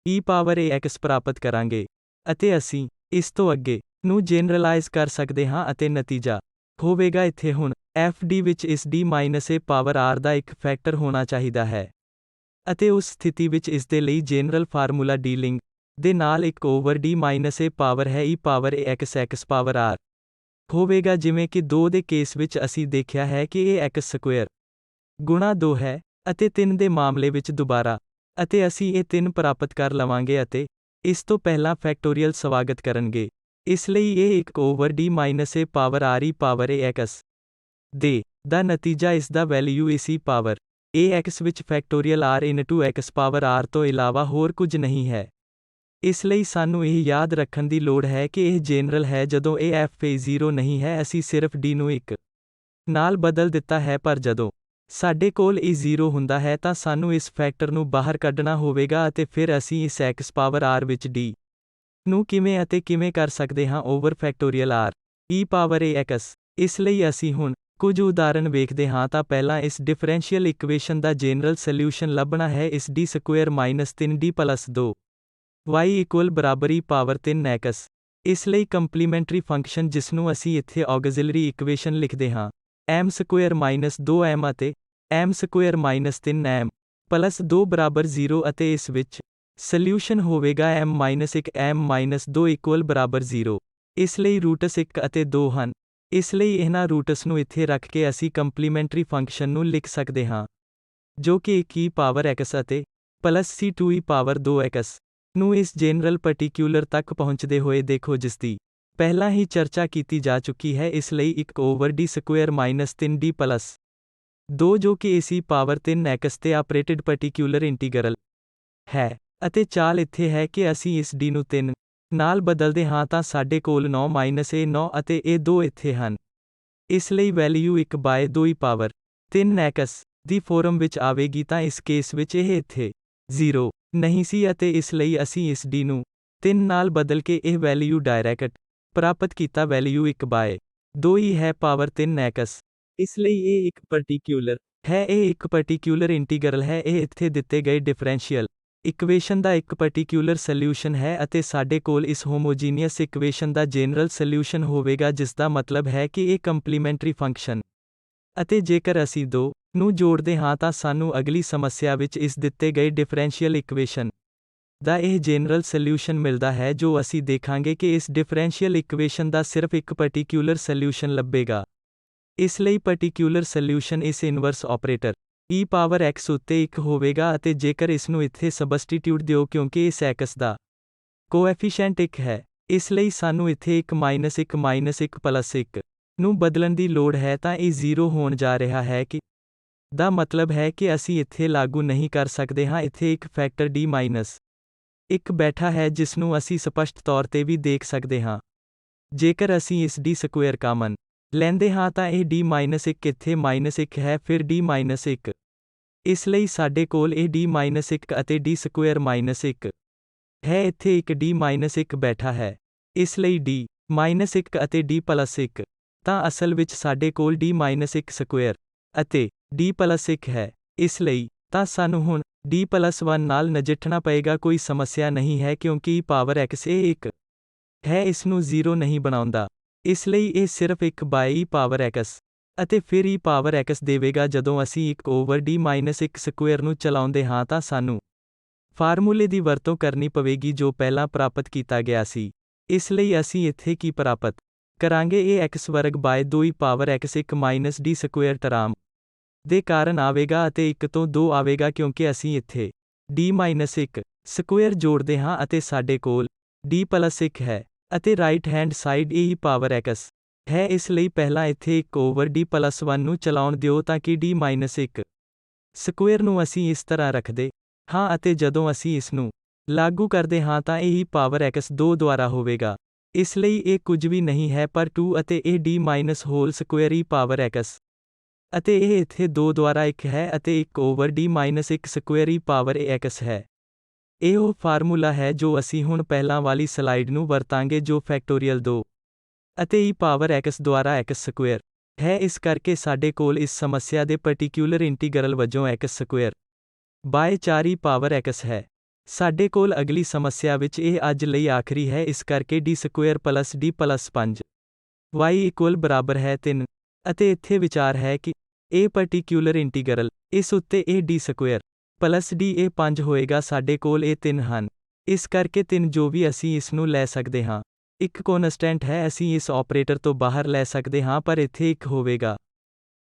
Speaker 1: e ਪਾਵਰ ax ਪ੍ਰਾਪਤ ਕਰਾਂਗੇ ਅਤੇ ਅਸੀਂ ਇਸ ਤੋਂ ਅੱਗੇ ਨੂੰ ਜਨਰਲਾਈਜ਼ ਕਰ ਸਕਦੇ ਹਾਂ ਅਤੇ ਨਤੀਜਾ ਹੋਵੇਗਾ ਇੱਥੇ ਹੁਣ f d ਵਿੱਚ ਇਸ d a ਪਾਵਰ r ਦਾ ਇੱਕ ਫੈਕਟਰ ਹੋਣਾ ਚਾਹੀਦਾ ਹੈ ਅਤੇ ਉਸ ਸਥਿਤੀ ਵਿੱਚ ਇਸ ਦੇ ਲਈ ਜਨਰਲ ਫਾਰਮੂਲਾ ਡੀਲਿੰਗ ਦੇ ਨਾਲ 1/d a ਪਾਵਰ ਹੈ e power ax x power r ਹੋਵੇਗਾ ਜਿਵੇਂ ਕਿ 2 ਦੇ ਕੇਸ ਵਿੱਚ ਅਸੀਂ ਦੇਖਿਆ ਹੈ ਕਿ ਇਹ x ਸਕੁਅਰ ਗੁਣਾ 2 ਹੈ ਅਤੇ 3 ਦੇ ਮਾਮਲੇ ਵਿੱਚ ਦੁਬਾਰਾ ਅਤੇ ਅਸੀਂ ਇਹ 3 ਪ੍ਰਾਪਤ ਕਰ ਲਵਾਂਗੇ ਅਤੇ ਇਸ ਤੋਂ ਪਹਿਲਾਂ ਫੈਕਟੋਰੀਅਲ ਸਵਾਗਤ ਕਰਨਗੇ। ਇਸ ਲਈ ਇਹ 1/d a power r e power ax ਦੇ ਦਾ ਨਤੀਜਾ ਇਸ ਦਾ ਵੈਲਿਊ ਇਸ e ਪਾਵਰ ax ਵਿੱਚ factorial r into x power r ਤੋਂ ਇਲਾਵਾ ਹੋਰ ਕੁਝ ਨਹੀਂ ਹੈ। ਇਸ ਲਈ ਸਾਨੂੰ ਇਹ ਯਾਦ ਰੱਖਣ ਦੀ ਲੋੜ ਹੈ ਕਿ ਇਹ ਜਨਰਲ ਹੈ ਜਦੋਂ ਇਹ f a 0 ਨਹੀਂ ਹੈ ਅਸੀਂ ਸਿਰਫ d ਨੂੰ 1 ਨਾਲ ਬਦਲ ਦਿੱਤਾ ਹੈ ਪਰ ਜਦੋਂ ਸਾਡੇ ਕੋਲ ਇਹ 0 ਹੁੰਦਾ ਹੈ ਤਾਂ ਸਾਨੂੰ ਇਸ ਫੈਕਟਰ ਨੂੰ ਬਾਹਰ ਕੱਢਣਾ ਹੋਵੇਗਾ ਅਤੇ ਫਿਰ ਅਸੀਂ ਇਸ x ਪਾਵਰ r ਵਿੱਚ d ਨੂੰ ਕਿਵੇਂ ਕਰ ਸਕਦੇ ਹਾਂ over factorial r e power ax। ਇਸ ਲਈ ਅਸੀਂ ਹੁਣ ਕੁਝ ਉਦਾਹਰਣ ਵੇਖਦੇ ਹਾਂ ਤਾਂ ਪਹਿਲਾਂ ਇਸ ਡਿਫਰੈਂਸ਼ੀਅਲ ਇਕੁਏਸ਼ਨ ਦਾ ਜਨਰਲ ਸੋਲਿਊਸ਼ਨ ਲੱਭਣਾ ਹੈ। ਇਸ d square minus 3d plus 2 y equal ਬਰਾਬਰ e ਪਾਵਰ 3x। ਇਸ ਲਈ ਕੰਪਲੀਮੈਂਟਰੀ ਫੰਕਸ਼ਨ ਜਿਸਨੂੰ ਅਸੀਂ ਇੱਥੇ ਔਗਜ਼ਿਲਰੀ ਇਕੁਏਸ਼ਨ ਲਿਖਦੇ ਹਾਂ m ਸਕੁਅਰ ਮਾਈਨਸ 2m ਅਤੇ m square minus 3m plus 2 ਬਰਾਬਰ 0 ਅਤੇ ਇਸ ਵਿੱਚ ਸੋਲਿਊਸ਼ਨ ਹੋਵੇਗਾ m-1 m-2 ਇਕੁਅਲ ਬਰਾਬਰ 0। ਇਸ ਲਈ ਰੂਟਸ 1 ਅਤੇ 2 ਹਨ। ਇਸ ਲਈ ਇਹਨਾਂ ਰੂਟਸ ਨੂੰ ਇੱਥੇ ਰੱਖ ਕੇ ਅਸੀਂ ਕੰਪਲੀਮੈਂਟਰੀ ਫੰਕਸ਼ਨ ਨੂੰ ਲਿਖ ਸਕਦੇ ਹਾਂ ਜੋ ਕਿ 1 e ਪਾਵਰ x ਅਤੇ plus c 2 e power 2x ਨੂੰ ਇਸ ਜਨਰਲ ਪਾਰਟਿਕਿਊਲਰ ਤੱਕ ਪਹੁੰਚਦੇ ਹੋਏ ਦੇਖੋ ਜਿਸਦੀ ਪਹਿਲਾਂ ਹੀ ਚਰਚਾ ਕੀਤੀ ਜਾ ਚੁੱਕੀ ਹੈ। ਇਸ ਲਈ 1/d square minus 3d plus 2 ਜੋ ਕਿ ac ਪਾਵਰ 3x ਤੇ ਆਪਰੇਟਿਡ ਪਾਰਟਿਕਿਊਲਰ ਇੰਟੀਗਰਲ ਹੈ ਅਤੇ ਚਾਲ ਇੱਥੇ ਹੈ ਕਿ ਅਸੀਂ ਇਸ d ਨੂੰ 3 ਨਾਲ ਬਦਲਦੇ ਹਾਂ ਤਾਂ ਸਾਡੇ ਕੋਲ 9-a9 ਅਤੇ ਇਹ 2 ਇੱਥੇ ਹਨ। ਇਸ ਲਈ ਵੈਲਿਊ 1/2 e ਪਾਵਰ 3x ਦੀ ਫੋਰਮ ਵਿੱਚ ਆਵੇਗੀ ਤਾਂ ਇਸ ਕੇਸ ਵਿੱਚ ਇਹ ਇੱਥੇ 0 ਨਹੀਂ ਸੀ ਅਤੇ ਇਸ ਲਈ ਅਸੀਂ ਇਸ d ਨੂੰ 3 ਨਾਲ ਬਦਲ ਕੇ ਇਹ ਵੈਲਿਊ ਡਾਇਰੈਕਟ ਪ੍ਰਾਪਤ ਕੀਤਾ ਵੈਲਿਊ 1/2 e ਹੈ ਪਾਵਰ 3x। ਇਸ ਲਈ ਇਹ ਇੱਕ ਪਾਰਟਿਕਿਊਲਰ ਹੈ ਇਹ ਇੱਕ ਪਾਰਟਿਕਿਊਲਰ ਇੰਟੀਗਰਲ ਹੈ ਇਹ ਇੱਥੇ ਦਿੱਤੇ ਗਏ ਡਿਫਰੈਂਸ਼ੀਅਲ ਇਕੁਏਸ਼ਨ ਦਾ ਇੱਕ ਪਾਰਟਿਕਿਊਲਰ ਸੋਲਿਊਸ਼ਨ ਹੈ ਅਤੇ ਸਾਡੇ ਕੋਲ ਇਸ ਹੋਮੋਜੀਨੀਅਸ ਇਕੁਏਸ਼ਨ ਦਾ ਜਨਰਲ ਸੋਲਿਊਸ਼ਨ ਹੋਵੇਗਾ ਜਿਸ ਦਾ ਮਤਲਬ ਹੈ ਕਿ ਇਹ ਕੰਪਲੀਮੈਂਟਰੀ ਫੰਕਸ਼ਨ ਅਤੇ ਜੇਕਰ ਅਸੀਂ 2 ਨੂੰ ਜੋੜਦੇ ਹਾਂ ਤਾਂ ਸਾਨੂੰ ਅਗਲੀ ਸਮੱਸਿਆ ਵਿੱਚ ਇਸ ਦਿੱਤੇ ਗਏ ਡਿਫਰੈਂਸ਼ੀਅਲ ਇਕੁਏਸ਼ਨ ਦਾ ਇਹ ਜਨਰਲ ਸੋਲਿਊਸ਼ਨ ਮਿਲਦਾ ਹੈ, ਜੋ ਅਸੀਂ ਦੇਖਾਂਗੇ ਕਿ ਇਸ ਡਿਫਰੈਂਸ਼ੀਅਲ ਇਕੁਏਸ਼ਨ ਦਾ ਸਿਰਫ ਇੱਕ ਪਾਰਟਿਕਿਊਲਰ ਸੋਲਿਊਸ਼ਨ ਲੱਭੇਗਾ। ਇਸ ਲਈ ਪਾਰਟਿਕਿਊਲਰ ਸੋਲਿਊਸ਼ਨ ਇਸ inverse operator e power x ਉੱਤੇ 1 ਹੋਵੇਗਾ ਅਤੇ ਜੇਕਰ ਇਸ ਨੂੰ ਇੱਥੇ ਸਬਸਟੀਟਿਊਟ ਦਿਓ ਕਿਉਂਕਿ ਇਸ x ਦਾ ਕੋਐਫੀਸ਼ੀਐਂਟ 1 ਹੈ, ਇਸ ਲਈ ਸਾਨੂੰ ਇੱਥੇ 1 ਨੂੰ ਬਦਲਣ ਦੀ ਲੋੜ ਹੈ ਤਾਂ ਇਹ 0 ਹੋਣ ਜਾ ਰਿਹਾ ਹੈ ਕਿ ਦਾ ਮਤਲਬ ਹੈ ਕਿ ਅਸੀਂ ਇੱਥੇ ਲਾਗੂ ਨਹੀਂ ਕਰ ਸਕਦੇ ਹਾਂ। ਇੱਥੇ ਇੱਕ ਫੈਕਟਰ d-1 ਬੈਠਾ ਹੈ ਜਿਸ ਨੂੰ ਅਸੀਂ ਸਪਸ਼ਟ ਤੌਰ ਤੇ ਵੀ ਦੇਖ ਸਕਦੇ ਹਾਂ। ਜੇਕਰ ਅਸੀਂ ਇਸ d ਸਕੁਏਅਰ ਕਾਮਨ ਲੈਂਦੇ ਹਾਂ ਤਾਂ ਇਹ d-1 ਇੱਥੇ -1 ਹੈ, ਫਿਰ d-1। ਇਸ ਲਈ ਸਾਡੇ ਕੋਲ ਇਹ d-1 ਅਤੇ d ਸਕੁਏਅਰ -1 ਹੈ। ਇੱਥੇ ਇੱਕ d-1 ਬੈਠਾ ਹੈ, ਇਸ ਲਈ d-1 ਅਤੇ d+1 ਤਾਂ ਅਸਲ ਵਿੱਚ ਸਾਡੇ ਕੋਲ d-1 ਸਕੁਏਅਰ ਅਤੇ d+1 ਹੈ। ਇਸ ਲਈ ਤਾਂ ਸਾਨੂੰ ਹੁਣ d+1 ਨਾਲ ਨਜਿੱਠਣਾ ਪਏਗਾ। ਕੋਈ ਸਮੱਸਿਆ ਨਹੀਂ ਹੈ ਕਿਉਂਕਿ e ਪਾਵਰ x ਇਹ 1 ਹੈ, ਇਸ ਨੂੰ 0 ਨਹੀਂ ਬਣਾਉਂਦਾ। ਇਸ ਲਈ ਇਹ ਸਿਰਫ 1/e ਪਾਵਰ x ਅਤੇ ਫਿਰ e ਪਾਵਰ x ਦੇਵੇਗਾ। ਜਦੋਂ ਅਸੀਂ 1/d-1 ਸਕੁਏਅਰ ਨੂੰ ਚਲਾਉਂਦੇ ਹਾਂ ਤਾਂ ਸਾਨੂੰ ਫਾਰਮੂਲੇ ਦੀ ਵਰਤੋਂ ਕਰਨੀ ਪਵੇਗੀ ਜੋ ਪਹਿਲਾਂ ਪ੍ਰਾਪਤ ਕੀਤਾ ਗਿਆ ਸੀ। ਇਸ ਲਈ ਅਸੀਂ ਇੱਥੇ ਕੀ ਪ੍ਰਾਪਤ ਕਰਾਂਗੇ, ਇਹ x ਵਰਗ by 2e power x 1 d square term ਦੇ ਕਾਰਨ ਆਵੇਗਾ ਅਤੇ 1 ਤੋਂ 2 ਆਵੇਗਾ ਕਿਉਂਕਿ ਅਸੀਂ ਇੱਥੇ d-1 ਸਕੁਏਅਰ ਜੋੜਦੇ ਹਾਂ ਅਤੇ ਸਾਡੇ ਕੋਲ d+1 ਹੈ ਅਤੇ right hand side e power x ਹੈ। ਇਸ ਲਈ ਪਹਿਲਾਂ ਇੱਥੇ 1/d+1 ਨੂੰ ਚਲਾਉਣ ਦਿਓ ਤਾਂ ਕਿ d-1 ਸਕੁਏਅਰ ਨੂੰ ਅਸੀਂ ਇਸ ਤਰ੍ਹਾਂ ਰੱਖਦੇ ਹਾਂ ਅਤੇ ਜਦੋਂ ਅਸੀਂ ਇਸ ਨੂੰ ਲਾਗੂ ਕਰਦੇ ਹਾਂ ਤਾਂ ਇਹ e ਪਾਵਰ x 2 ਦੁਆਰਾ ਹੋਵੇਗਾ। ਇਸ ਲਈ ਇਹ ਕੁਝ ਵੀ ਨਹੀਂ ਹੈ ਪਰ 2 ਅਤੇ ਇਹ d-ਹੋਲ ਸਕੁਏਅਰ e ਪਾਵਰ x ਅਤੇ ਇਹ ਇੱਥੇ 2 ਦੁਆਰਾ 1 ਹੈ ਅਤੇ 1/d-1 square e power x ਹੈ। ਇਹ ਉਹ ਫਾਰਮੂਲਾ ਹੈ ਜੋ ਅਸੀਂ ਹੁਣ ਪਹਿਲਾਂ ਵਾਲੀ ਸਲਾਈਡ ਨੂੰ ਵਰਤਾਂਗੇ ਜੋ ਫੈਕਟੋਰੀਅਲ 2 ਅਤੇ e ਪਾਵਰ x ਦੁਆਰਾ x ਸਕੁਏਅਰ ਹੈ। ਇਸ ਕਰਕੇ ਸਾਡੇ ਕੋਲ ਇਸ ਸਮੱਸਿਆ ਦੇ ਪਾਰਟਿਕਿਊਲਰ ਇੰਟੀਗਰਲ ਵਜੋਂ x square by 4 e power x ਹੈ। ਸਾਡੇ ਕੋਲ ਅਗਲੀ ਸਮੱਸਿਆ ਵਿੱਚ ਇਹ ਅੱਜ ਲਈ ਆਖਰੀ ਹੈ, ਇਸ ਕਰਕੇ d square plus d plus 5 y ਬਰਾਬਰ ਹੈ 3 ਅਤੇ ਇੱਥੇ ਵਿਚਾਰ ਹੈ ਕਿ ਇਹ ਪਾਰਟਿਕਿਊਲਰ ਇੰਟੀਗਰਲ ਇਸ ਉੱਤੇ ਇਹ d ਸਕੁਏਅਰ ਪਲੱਸ d ਇਹ 5 ਹੋਏਗਾ। ਸਾਡੇ ਕੋਲ ਇਹ 3 ਹਨ, ਇਸ ਕਰਕੇ 3 ਜੋ ਵੀ ਅਸੀਂ ਇਸ ਨੂੰ ਲੈ ਸਕਦੇ ਹਾਂ। ਇੱਕ ਕੌਨਸਟੈਂਟ ਹੈ, ਅਸੀਂ ਇਸ ਆਪਰੇਟਰ ਤੋਂ ਬਾਹਰ ਲੈ ਸਕਦੇ ਹਾਂ ਪਰ ਇੱਥੇ 1 ਹੋਵੇਗਾ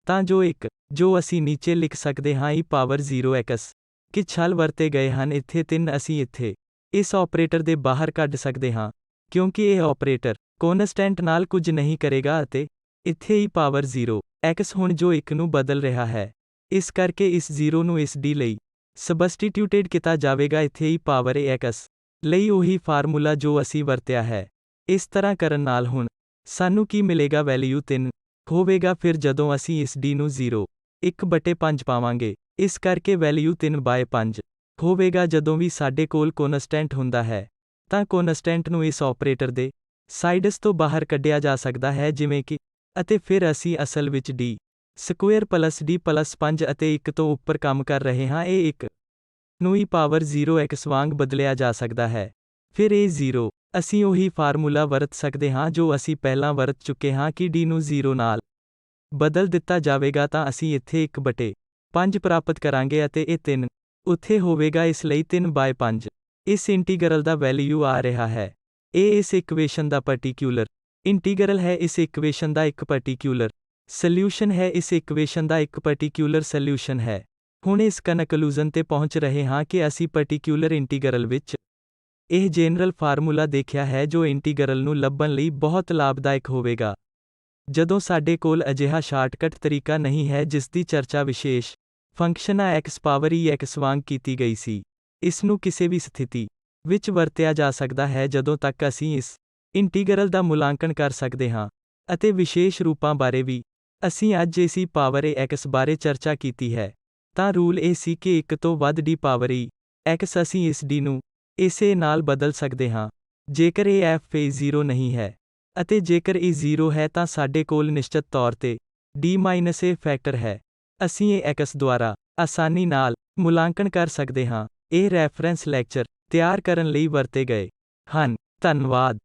Speaker 1: ਤਾਂ ਜੋ ਅਸੀਂ ਨੀਚੇ ਲਿਖ ਸਕਦੇ ਹਾਂ e ਪਾਵਰ 0x ਕਿ ਛਲ ਵਰਤੇ ਗਏ ਹਨ। ਇੱਥੇ 3 ਅਸੀਂ ਇੱਥੇ ਇਸ ਆਪਰੇਟਰ ਦੇ ਬਾਹਰ ਕੱਢ ਸਕਦੇ ਹਾਂ ਕਿਉਂਕਿ ਇਹ ਆਪਰੇਟਰ ਕੌਨਸਟੈਂਟ ਨਾਲ ਕੁਝ ਨਹੀਂ ਕਰੇਗਾ ਅਤੇ ਇੱਥੇ e ਪਾਵਰ 0x ਹੁਣ ਜੋ 1 ਨੂੰ ਬਦਲ ਰਿਹਾ ਹੈ, ਇਸ ਕਰਕੇ ਇਸ 0 ਨੂੰ ਇਸ d ਲਈ ਸਬਸਟੀਟਿਊਟਡ ਕੀਤਾ ਜਾਵੇਗਾ ਇੱਥੇ e ਪਾਵਰ x ਲਈ ਉਹੀ ਫਾਰਮੂਲਾ ਜੋ ਅਸੀਂ ਵਰਤਿਆ ਹੈ। ਇਸ ਤਰ੍ਹਾਂ ਕਰਨ ਨਾਲ ਹੁਣ ਸਾਨੂੰ ਕੀ ਮਿਲੇਗਾ, ਵੈਲਿਊ 3 ਹੋਵੇਗਾ। ਫਿਰ ਜਦੋਂ ਅਸੀਂ ਇਸ d ਨੂੰ 1/5 ਪਾਵਾਂਗੇ, ਇਸ ਕਰਕੇ ਵੈਲਿਊ 3/5 ਹੋਵੇਗਾ। ਜਦੋਂ ਵੀ ਸਾਡੇ ਕੋਲ ਕੌਨਸਟੈਂਟ ਹੁੰਦਾ ਹੈ ਤਾਂ ਕੌਨਸਟੈਂਟ ਨੂੰ ਇਸ ਆਪਰੇਟਰ ਦੇ ਸਾਈਡਸ ਤੋਂ ਬਾਹਰ ਕੱਢਿਆ ਜਾ ਸਕਦਾ ਹੈ ਜਿਵੇਂ ਕਿ ਅਤੇ ਫਿਰ ਅਸੀਂ ਅਸਲ ਵਿੱਚ d square plus d plus 5 ਅਤੇ 1 ਤੋਂ ਉੱਪਰ ਕੰਮ ਕਰ ਰਹੇ ਹਾਂ। ਇਹ 1 ਨੂੰ e ਪਾਵਰ 0x ਵਾਂਗ ਬਦਲਿਆ ਜਾ ਸਕਦਾ ਹੈ। ਫਿਰ ਇਹ 0 ਅਸੀਂ ਉਹੀ ਫਾਰਮੂਲਾ ਵਰਤ ਸਕਦੇ ਹਾਂ ਜੋ ਅਸੀਂ ਪਹਿਲਾਂ ਵਰਤ ਚੁੱਕੇ ਹਾਂ ਕਿ d ਨੂੰ 0 ਨਾਲ ਬਦਲ ਦਿੱਤਾ ਜਾਵੇਗਾ ਤਾਂ ਅਸੀਂ ਇੱਥੇ 1/5 ਪ੍ਰਾਪਤ ਕਰਾਂਗੇ ਅਤੇ ਇਹ 3 ਉੱਥੇ ਹੋਵੇਗਾ। ਇਸ ਲਈ 3/5 ਇਸ ਇੰਟੀਗਰਲ ਦਾ ਵੈਲਿਊ ਆ ਰਿਹਾ ਹੈ। ਇਹ ਇਸ ਇਕੁਏਸ਼ਨ ਦਾ ਪਾਰਟਿਕਿਊਲਰ ਇੰਟੀਗਰਲ ਹੈ। ਇਸ ਇਕੁਏਸ਼ਨ ਦਾ ਇੱਕ ਪਾਰਟਿਕਿਊਲਰ ਸੋਲਿਊਸ਼ਨ ਹੈ। ਇਸ ਇਕੁਏਸ਼ਨ ਦਾ ਇੱਕ ਪਾਰਟਿਕਿਊਲਰ ਸੋਲਿਊਸ਼ਨ ਹੈ। ਹੁਣ ਇਸ ਕਨਕਲੂਜਨ ਤੇ ਪਹੁੰਚ ਰਹੇ ਹਾਂ ਕਿ ਅਸੀਂ ਪਾਰਟਿਕਿਊਲਰ ਇੰਟੀਗਰਲ ਵਿੱਚ ਇਹ ਜਨਰਲ ਫਾਰਮੂਲਾ ਦੇਖਿਆ ਹੈ ਜੋ ਇੰਟੀਗਰਲ ਨੂੰ ਲੱਭਣ ਲਈ ਬਹੁਤ ਲਾਭਦਾਇਕ ਹੋਵੇਗਾ। ਜਦੋਂ ਸਾਡੇ ਕੋਲ ਅਜਿਹਾ ਸ਼ਾਰਟਕਟ ਤਰੀਕਾ ਨਹੀਂ ਹੈ ਜਿਸ ਦੀ ਚਰਚਾ ਵਿਸ਼ੇਸ਼ ਫੰਕਸ਼ਨ x ਪਾਵਰ ex ਵਾਂਗ ਕੀਤੀ ਗਈ ਸੀ, ਇਸ ਨੂੰ ਕਿਸੇ ਵੀ ਸਥਿਤੀ ਵਿੱਚ ਵਰਤਿਆ ਜਾ ਸਕਦਾ ਹੈ ਜਦੋਂ ਤੱਕ ਅਸੀਂ ਇਸ ਇੰਟੀਗਰਲ ਦਾ ਮੁਲਾਂਕਣ ਕਰ ਸਕਦੇ ਹਾਂ। ਅਤੇ ਵਿਸ਼ੇਸ਼ ਰੂਪਾਂ ਬਾਰੇ ਵੀ ਅਸੀਂ ਅੱਜ ਇਸ ਪਾਵਰ x ਬਾਰੇ ਚਰਚਾ ਕੀਤੀ ਹੈ। ਤਾਂ ਰੂਲ ਇਹ ਸੀ ਕਿ 1 ਤੋਂ ਵੱਧ d ਪਾਵਰ x ਅਸੀਂ ਇਸ d ਨੂੰ ਇਸੇ ਨਾਲ ਬਦਲ ਸਕਦੇ ਹਾਂ ਜੇਕਰ ਇਹ f(0) ਨਹੀਂ ਹੈ ਅਤੇ ਜੇਕਰ ਇਹ 0 ਹੈ ਤਾਂ ਸਾਡੇ ਕੋਲ ਨਿਸ਼ਚਿਤ ਤੌਰ ਤੇ d-a ਫੈਕਟਰ ਹੈ। ਅਸੀਂ ਇਹ x ਦੁਆਰਾ ਆਸਾਨੀ ਨਾਲ ਮੁਲਾਂਕਣ ਕਰ ਸਕਦੇ ਹਾਂ। ਇਹ ਰੈਫਰੈਂਸ ਲੈਕਚਰ ਤਿਆਰ ਕਰਨ ਲਈ ਵਰਤੇ ਗਏ ਹਨ। ਧੰਨਵਾਦ।